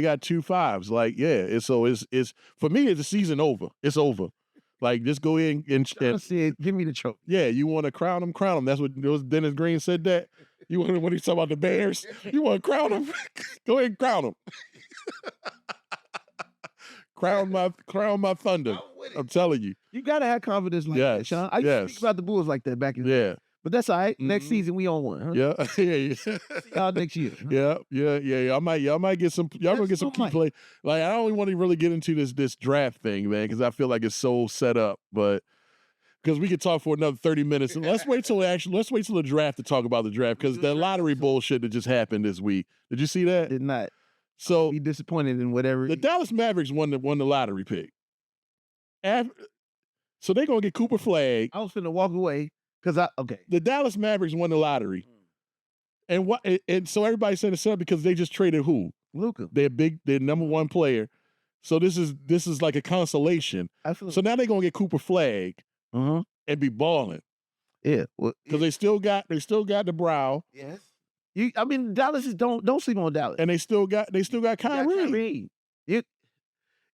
got 2 5s. Like it's for me. It's the season over. It's over. Like just go in and give me the trophy. Yeah, you want to crown them, crown them. That's what Dennis Green said. That you want when he talk about the Bears, you want to crown them. Go ahead and crown them. Crown my Thunder. I'm telling you. You gotta have confidence like that, Sean. I used to speak about the Bulls like that back in the day. But that's all right. Next season we on one. Huh? Yeah. Y'all next year. Huh? Yeah. Y'all might get some. Y'all gonna get some key play. Like I don't want to really get into this draft thing, man, because I feel like it's so set up. But because we could talk for another 30 minutes. And let's wait till the draft to talk about the draft, because the lottery bullshit that just happened this week. Did you see that? Did not. So be disappointed in whatever. The Dallas Mavericks won the lottery pick. So they're gonna get Cooper Flagg. I was finna walk away because the Dallas Mavericks won the lottery, and so everybody said it's up because they just traded who? Luka. Their number 1 player. So this is like a consolation. Absolutely. So now they're gonna get Cooper Flagg and be balling. Yeah, because they still got the Brow. Yes. Dallas don't sleep on Dallas, and they still got Kyrie.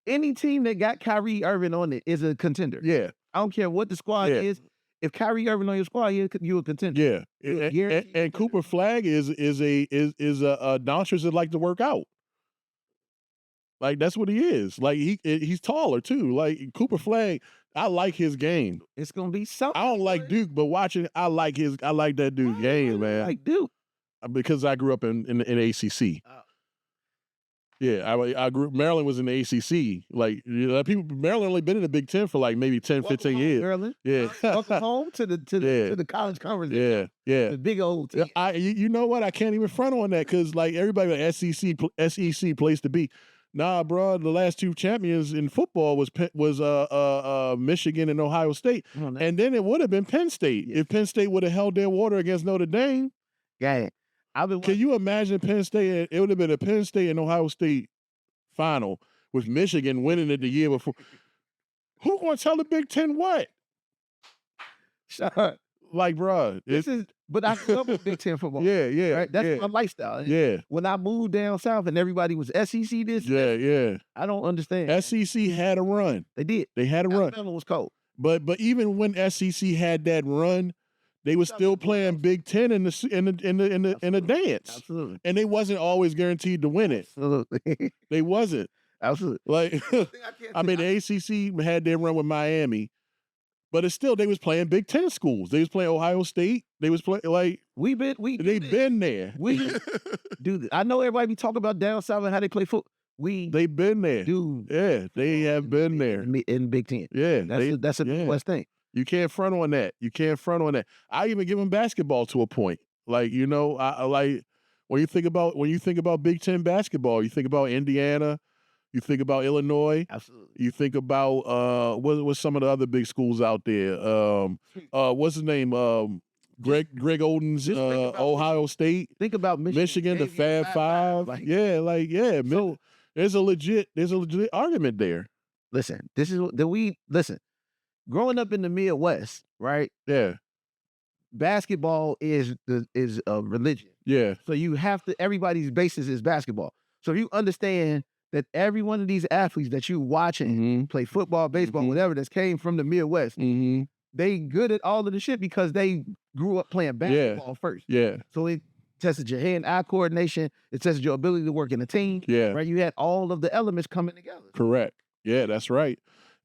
Any team that got Kyrie Irving on it is a contender. Yeah, I don't care what the squad is. If Kyrie Irving on your squad, you're a contender. Yeah, and Cooper Flagg is a nonchalant that like to work out. Like that's what he is. Like he's taller too. Like Cooper Flagg, I like his game. It's gonna be something. I don't like Duke, but watching, I like that Duke game, man. Like Duke. Because I grew up in ACC. Yeah, I grew. Maryland was in the ACC. Like Maryland only been in the Big Ten for like maybe 10, 15 years. Maryland. Yeah, welcome home to the college conference. Yeah. The big old team. You know what? I can't even front on that because like everybody like SEC place to be. Nah, bro. The last 2 champions in football was Michigan and Ohio State, and then it would have been Penn State if Penn State would have held their water against Notre Dame. Yeah. Can you imagine Penn State? It would have been a Penn State and Ohio State final with Michigan winning it the year before. Who gonna tell the Big Ten what? Like, bro, but I grew up with Big Ten football. Yeah, right? That's my lifestyle. And when I moved down south and everybody was SEC this, I don't understand. SEC had a run. They did. They had a run. Alabama was cold. But even when SEC had that run, they were still playing Big Ten in the dance. Absolutely. And they wasn't always guaranteed to win it. Absolutely. They wasn't. Absolutely. Like, I mean, the ACC had their run with Miami, but it's still, they was playing Big Ten schools. They was playing Ohio State. They was playing, like, they've been there. I know everybody be talking about down south and how they play football. They've been there. Dude. Yeah, they have been there. In Big Ten. Yeah. That's a Midwest thing. You can't front on that. You can't front on that. I even give them basketball to a point. Like, you know, I like, when you think about Big Ten basketball, you think about Indiana, you think about Illinois. Absolutely. You think about what's some of the other big schools out there? What's his name? Greg Oden's Ohio State. Think about Michigan, the Fab Five. So, there's a legit argument there. Listen, listen. Growing up in the Midwest, right? Yeah. Basketball is a religion. Yeah. So you have to. Everybody's basis is basketball. So if you understand that every one of these athletes that you watching play football, baseball, whatever, that came from the Midwest, they good at all of the shit because they grew up playing basketball first. Yeah. So it tested your hand-eye coordination. It tested your ability to work in a team. Yeah. Right. You had all of the elements coming together. Correct. Yeah, that's right.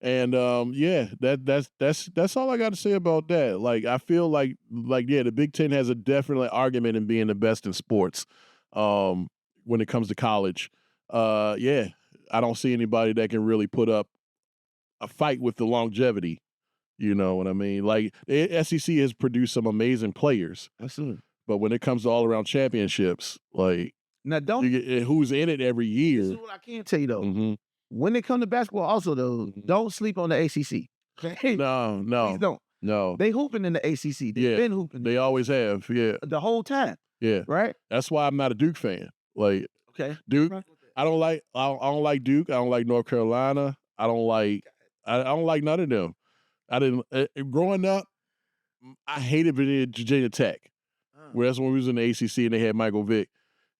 And that's all I got to say about that. Like, I feel like the Big Ten has a definite argument in being the best in sports when it comes to college. I don't see anybody that can really put up a fight with the longevity. You know what I mean? Like, the SEC has produced some amazing players. Absolutely. But when it comes to all-around championships, like, now who's in it every year? This is what I can tell you, though. When it comes to basketball, also, though, don't sleep on the ACC. Okay? No. Please don't. No. They hooping in the ACC. They've been hooping. They always have, the whole time. Yeah. Right? That's why I'm not a Duke fan. Like, Duke, I don't like Duke. I don't like North Carolina. I don't like none of them. I didn't, growing up, I hated Virginia Tech. Where that's when we was in the ACC and they had Michael Vick.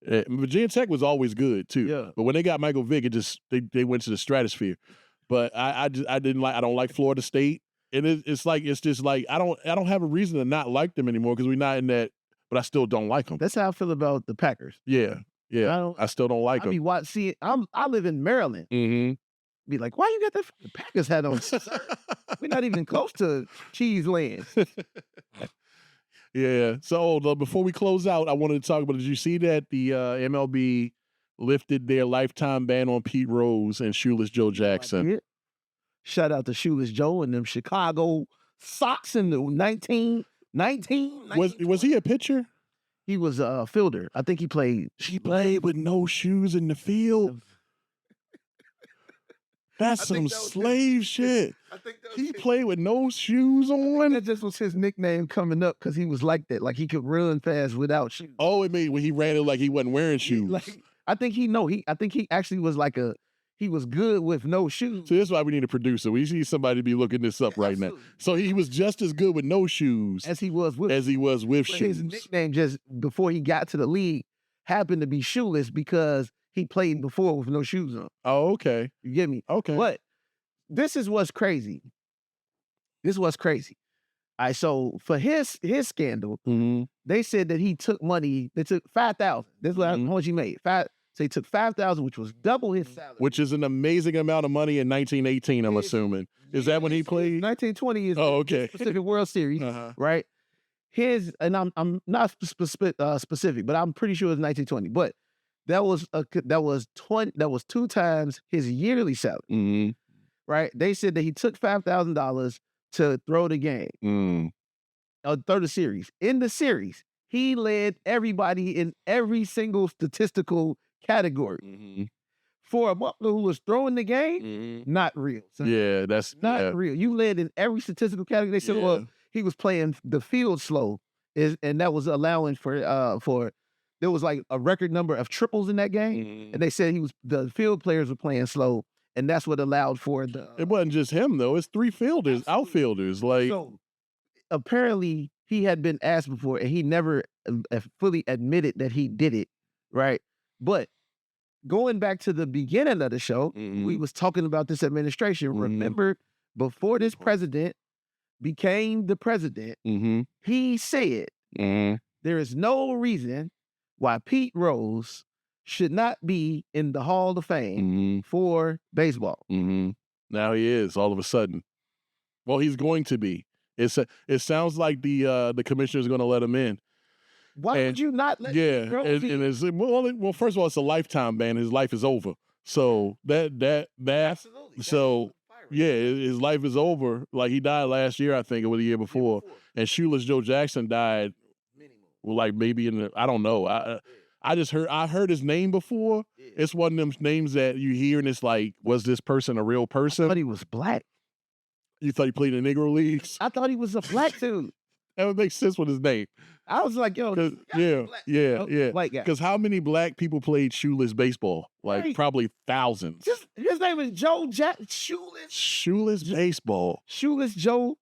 Virginia Tech was always good too. Yeah. But when they got Michael Vick, they went to the stratosphere. But I don't like Florida State. And it's just like I don't have a reason to not like them anymore because we're not in that, but I still don't like them. That's how I feel about the Packers. Yeah. I still don't like them. I live in Maryland. Be like, why you got the Packers hat on? We're not even close to Cheese Land. Yeah. So before we close out, I wanted to talk about, did you see that the MLB lifted their lifetime ban on Pete Rose and Shoeless Joe Jackson? Shout out to Shoeless Joe and them Chicago Sox in the 19. Was he a pitcher? He was a fielder. I think he played. He played with no shoes in the field. That's some slave shit. He played with no shoes on. That just was his nickname coming up because he was like that. Like he could run fast without shoes. Oh, it mean when he ran it like he wasn't wearing shoes. I think he actually was he was good with no shoes. So that's why we need a producer. We need somebody to be looking this up right now. So he was just as good with no shoes as he was with shoes. His nickname just before he got to the league happened to be Shoeless because he played before with no shoes on. Oh, okay. You get me? Okay. But this is what's crazy. All right, so for his scandal, they said that he took money. They took $5,000. This is how much he made. So he took $5,000, which was double his salary. Which is an amazing amount of money in 1918, I'm assuming. Is that when he played? 1920 is the Pacific World Series, right? And I'm not specific, but I'm pretty sure it's 1920. But that was 2 times his yearly salary, right? They said that he took $5,000 to throw the game, throw the series. In the series, he led everybody in every single statistical category. For a motherfucker who was throwing the game, not real. Son. Yeah, that's not real. You led in every statistical category. They said, well, he was playing the field slow, and that was allowing for there was like a record number of triples in that game, and they said the field players were playing slow, and that's what allowed for the. It wasn't just him though; it's 3 fielders, outfielders. Like, so apparently he had been asked before, and he never fully admitted that he did it, right? But going back to the beginning of the show, we was talking about this administration. Remember, before this president became the president, he said there is no reason why Pete Rose should not be in the Hall of Fame for baseball. Now he is all of a sudden. Well, he's going to be. It sounds like the commissioner is going to let him in. Why would you not let Pete Rose in? It's, well, first of all, it's a lifetime ban. His life is over. So Absolutely. So his life is over. Like, he died last year, I think, or the year before. And Shoeless Joe Jackson died, well, like maybe I don't know. I heard his name before. It's one of them names that you hear and it's like, was this person a real person? I thought he was black. You thought he played in the Negro Leagues? I thought he was a black dude. That would make sense with his name. I was like, yo, Black guy. Because how many black people played shoeless baseball? Like, probably thousands. His name is Joe Shoeless. Shoeless baseball. Shoeless Joe,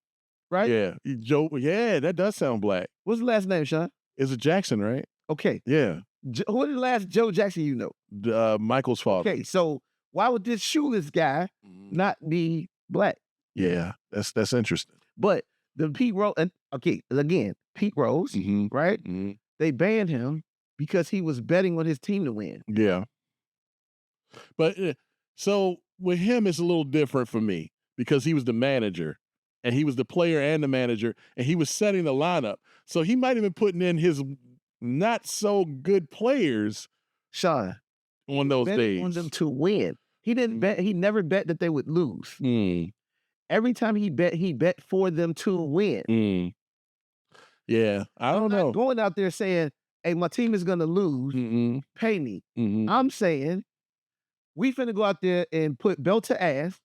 right? Yeah, Joe. Yeah, that does sound black. What's the last name, Sean? It's a Jackson, right? Okay. Yeah. What is the last Joe Jackson you know? Michael's father. Okay, so why would this shoeless guy not be black? Yeah, that's interesting. But the Pete Rose, again, Pete Rose, right? They banned him because he was betting on his team to win. Yeah. But so with him, it's a little different for me because he was the manager and he was the player and the manager and he was setting the lineup. So he might have been putting in his not so good players, Sean, on those days. On them to win. He didn't bet. He never bet that they would lose. Every time he bet for them to win. Yeah, I don't know. Going out there saying, hey, my team is going to lose, pay me. I'm saying, we finna go out there and put belt to ass.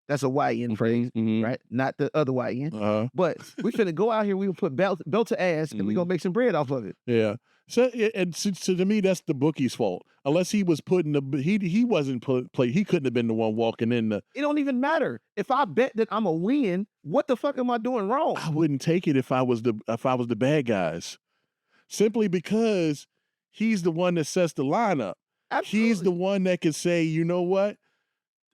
That's a YN phrase, right? Not the other YN. But we finna go out here, we will put belt to ass, and we going to make some bread off of it. Yeah. So to me, that's the bookie's fault. Unless he was putting he wasn't play. He couldn't have been the one walking in the. It don't even matter if I bet that I'm a win. What the fuck am I doing wrong? I wouldn't take it if I was the bad guys, simply because he's the one that sets the lineup. Absolutely. He's the one that can say, you know what?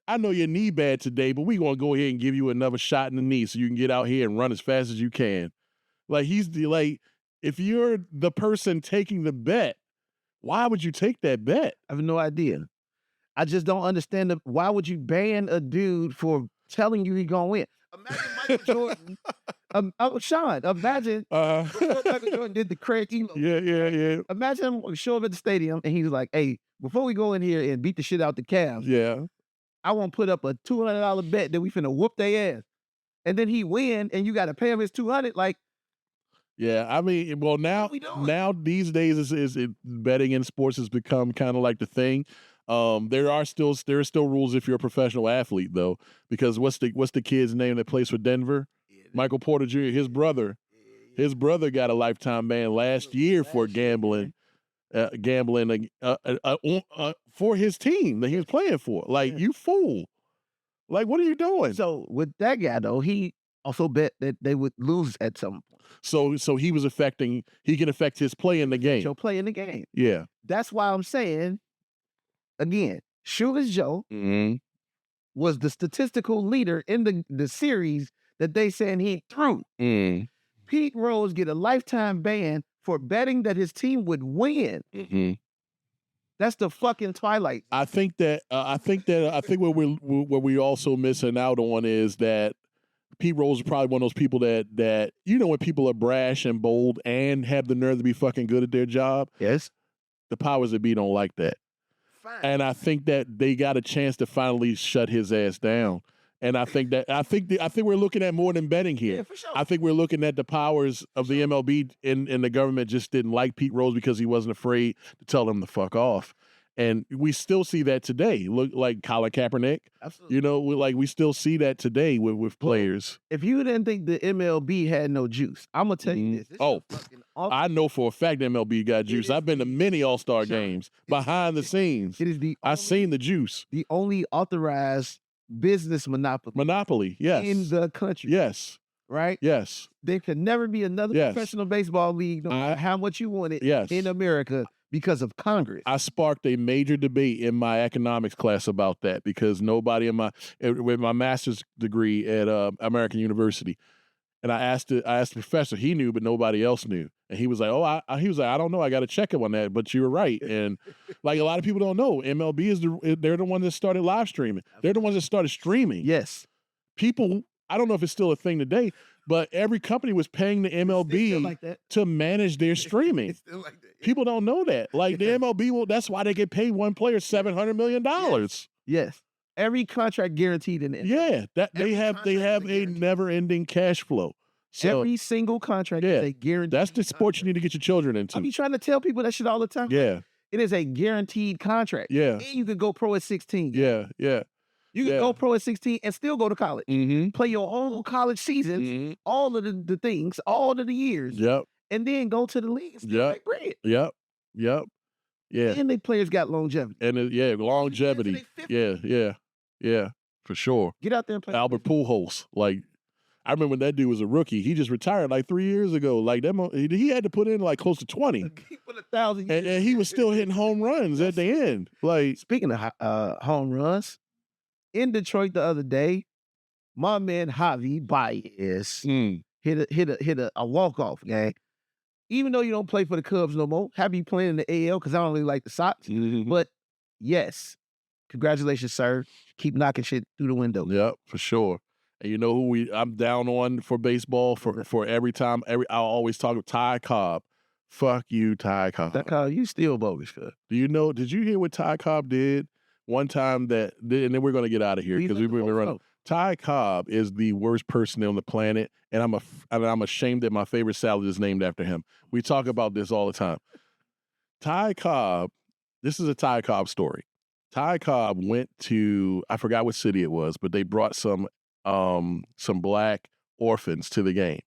I know your knee bad today, but we're gonna go ahead and give you another shot in the knee so you can get out here and run as fast as you can. Like, if you're the person taking the bet, why would you take that bet? I have no idea. I just don't understand why would you ban a dude for telling you he's gonna win? Imagine Michael Jordan. Sean, imagine Michael Jordan did the Craig Elo. Yeah. Imagine him show up at the stadium and he's like, hey, before we go in here and beat the shit out the Cavs, I want to put up a $200 bet that we finna whoop their ass. And then he win and you gotta pay him his $200, like. Yeah, I mean, well, now these days is betting in sports has become kind of like the thing. There are still rules if you're a professional athlete though, because what's the kid's name that plays for Denver? Michael Porter Jr. His brother got a lifetime ban last year for gambling for his team that he was playing for. Like, you fool! Like, what are you doing? So with that guy though, he also bet that they would lose at some point. So he can affect his play in the game. Joe play in the game. Yeah. That's why I'm saying, again, Shoeless Joe was the statistical leader in the series that they saying he threw. Pete Rose get a lifetime ban for betting that his team would win. That's the fucking twilight. I think what we're also missing out on is that Pete Rose is probably one of those people that when people are brash and bold and have the nerve to be fucking good at their job. Yes. The powers that be don't like that. Fine. And I think that they got a chance to finally shut his ass down. And I think we're looking at more than betting here. Yeah, for sure. I think we're looking at the powers of the MLB and the government just didn't like Pete Rose because he wasn't afraid to tell them to fuck off. And we still see that today. Look like Colin Kaepernick. Absolutely. You know, we still see that today with players. If you didn't think the MLB had no juice, I'm gonna tell you this. This is Oh, fucking awesome. I know for a fact MLB got juice. I've been to many All-Star games behind the scenes. It is I've seen the juice. The only authorized business monopoly Yes. in the country. Yes. Right? Yes. There could never be another professional baseball league, no matter how much you want it in America, because of Congress. I sparked a major debate in my economics class about that because nobody with my master's degree at American University, and I asked the professor. He knew, but nobody else knew. And he was like, I don't know. I got to check him on that. But you were right. And like a lot of people don't know, MLB they're the ones that started live streaming. They're the ones that started streaming. Yes. People, I don't know if it's still a thing today, but every company was paying the MLB to manage their streaming. It's still like that. People don't know that. Like the MLB that's why they get paid one player $700 million. Yes. Every contract guaranteed in the MLB. Yeah. They have a never-ending cash flow. So, every single contract is a guaranteed. That's the sport you need to get your children into. I be trying to tell people that shit all the time. Yeah. It is a guaranteed contract. Yeah. And you can go pro at 16. Yeah. Yeah. You can go pro at 16 and still go to college. Play your whole college seasons, all of the things, all of the years. Yep. And then go to the league and still make bread. Yep. Yep. Yeah. And the players got longevity. And longevity. Yeah. For sure. Get out there and play. Albert Pujols. Like, I remember when that dude was a rookie. He just retired like 3 years ago. Like he had to put in like close to 20. He put 1,000 years. And he was still hitting home runs at the end. Like, speaking of home runs, in Detroit the other day, my man Javi Baez hit a walk-off, gang. Even though you don't play for the Cubs no more, have you playing in the AL because I don't really like the Sox. But yes, congratulations, sir. Keep knocking shit through the window. Yep, for sure. And you know who I'm down on for baseball for every time. I'll always talk with Ty Cobb. Fuck you, Ty Cobb. Ty Cobb, you still bogus, cuz. Do you know? Did you hear what Ty Cobb did one time? And then we're gonna get out of here because we've been running. Ty Cobb is the worst person on the planet, and I'm ashamed that my favorite salad is named after him. We talk about this all the time. Ty Cobb. This is a Ty Cobb story. Ty Cobb went to, I forgot what city it was, but they brought some black orphans to the game.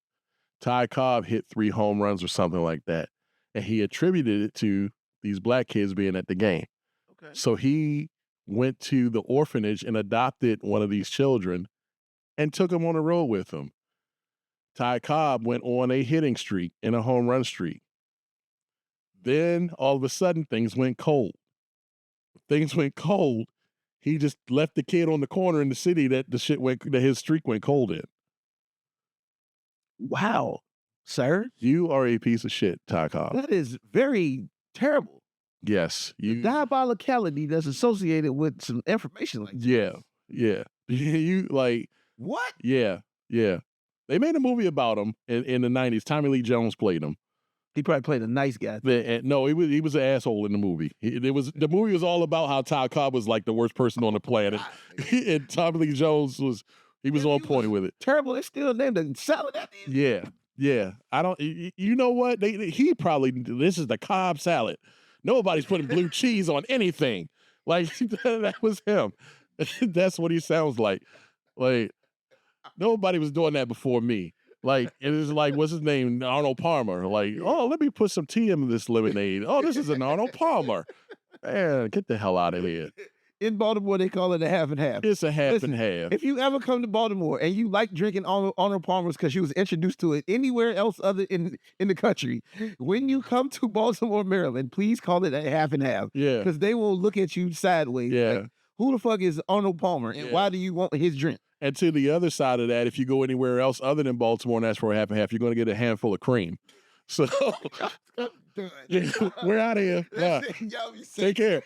Ty Cobb hit 3 home runs or something like that. And he attributed it to these black kids being at the game. Okay. So he went to the orphanage and adopted one of these children and took him on the road with him. Ty Cobb went on a hitting streak and a home run streak. Then all of a sudden things went cold. He just left the kid on the corner in the city that his streak went cold in. Wow, sir. You are a piece of shit, Ty Cobb. That is very terrible. Yes. The diabolicality that's associated with some information like that. Yeah. You like what? Yeah. They made a movie about him in the 90s. Tommy Lee Jones played him. He probably played a nice guy. No, he was an asshole in the movie. The movie was all about how Ty Cobb was like the worst person on the planet, and Tommy Lee Jones was on point with it. Terrible. They still named a salad after him. Yeah. I don't. You know what? This is the Cobb salad. Nobody's putting blue cheese on anything. Like that was him. That's what he sounds like. Like nobody was doing that before me. Like, it is like, what's his name? Arnold Palmer. Like, oh, let me put some tea in this lemonade. Oh, this is an Arnold Palmer. Man, get the hell out of here. In Baltimore, they call it a half and half. It's a half and half. If you ever come to Baltimore and you like drinking Arnold Palmer's because you was introduced to it anywhere else other in the country, when you come to Baltimore, Maryland, please call it a half and half. Yeah. Because they will look at you sideways. Yeah. Like, who the fuck is Arnold Palmer and why do you want his drink? And to the other side of that, if you go anywhere else other than Baltimore and ask for a half and half, you're going to get a handful of cream. So we're out of here. Take care.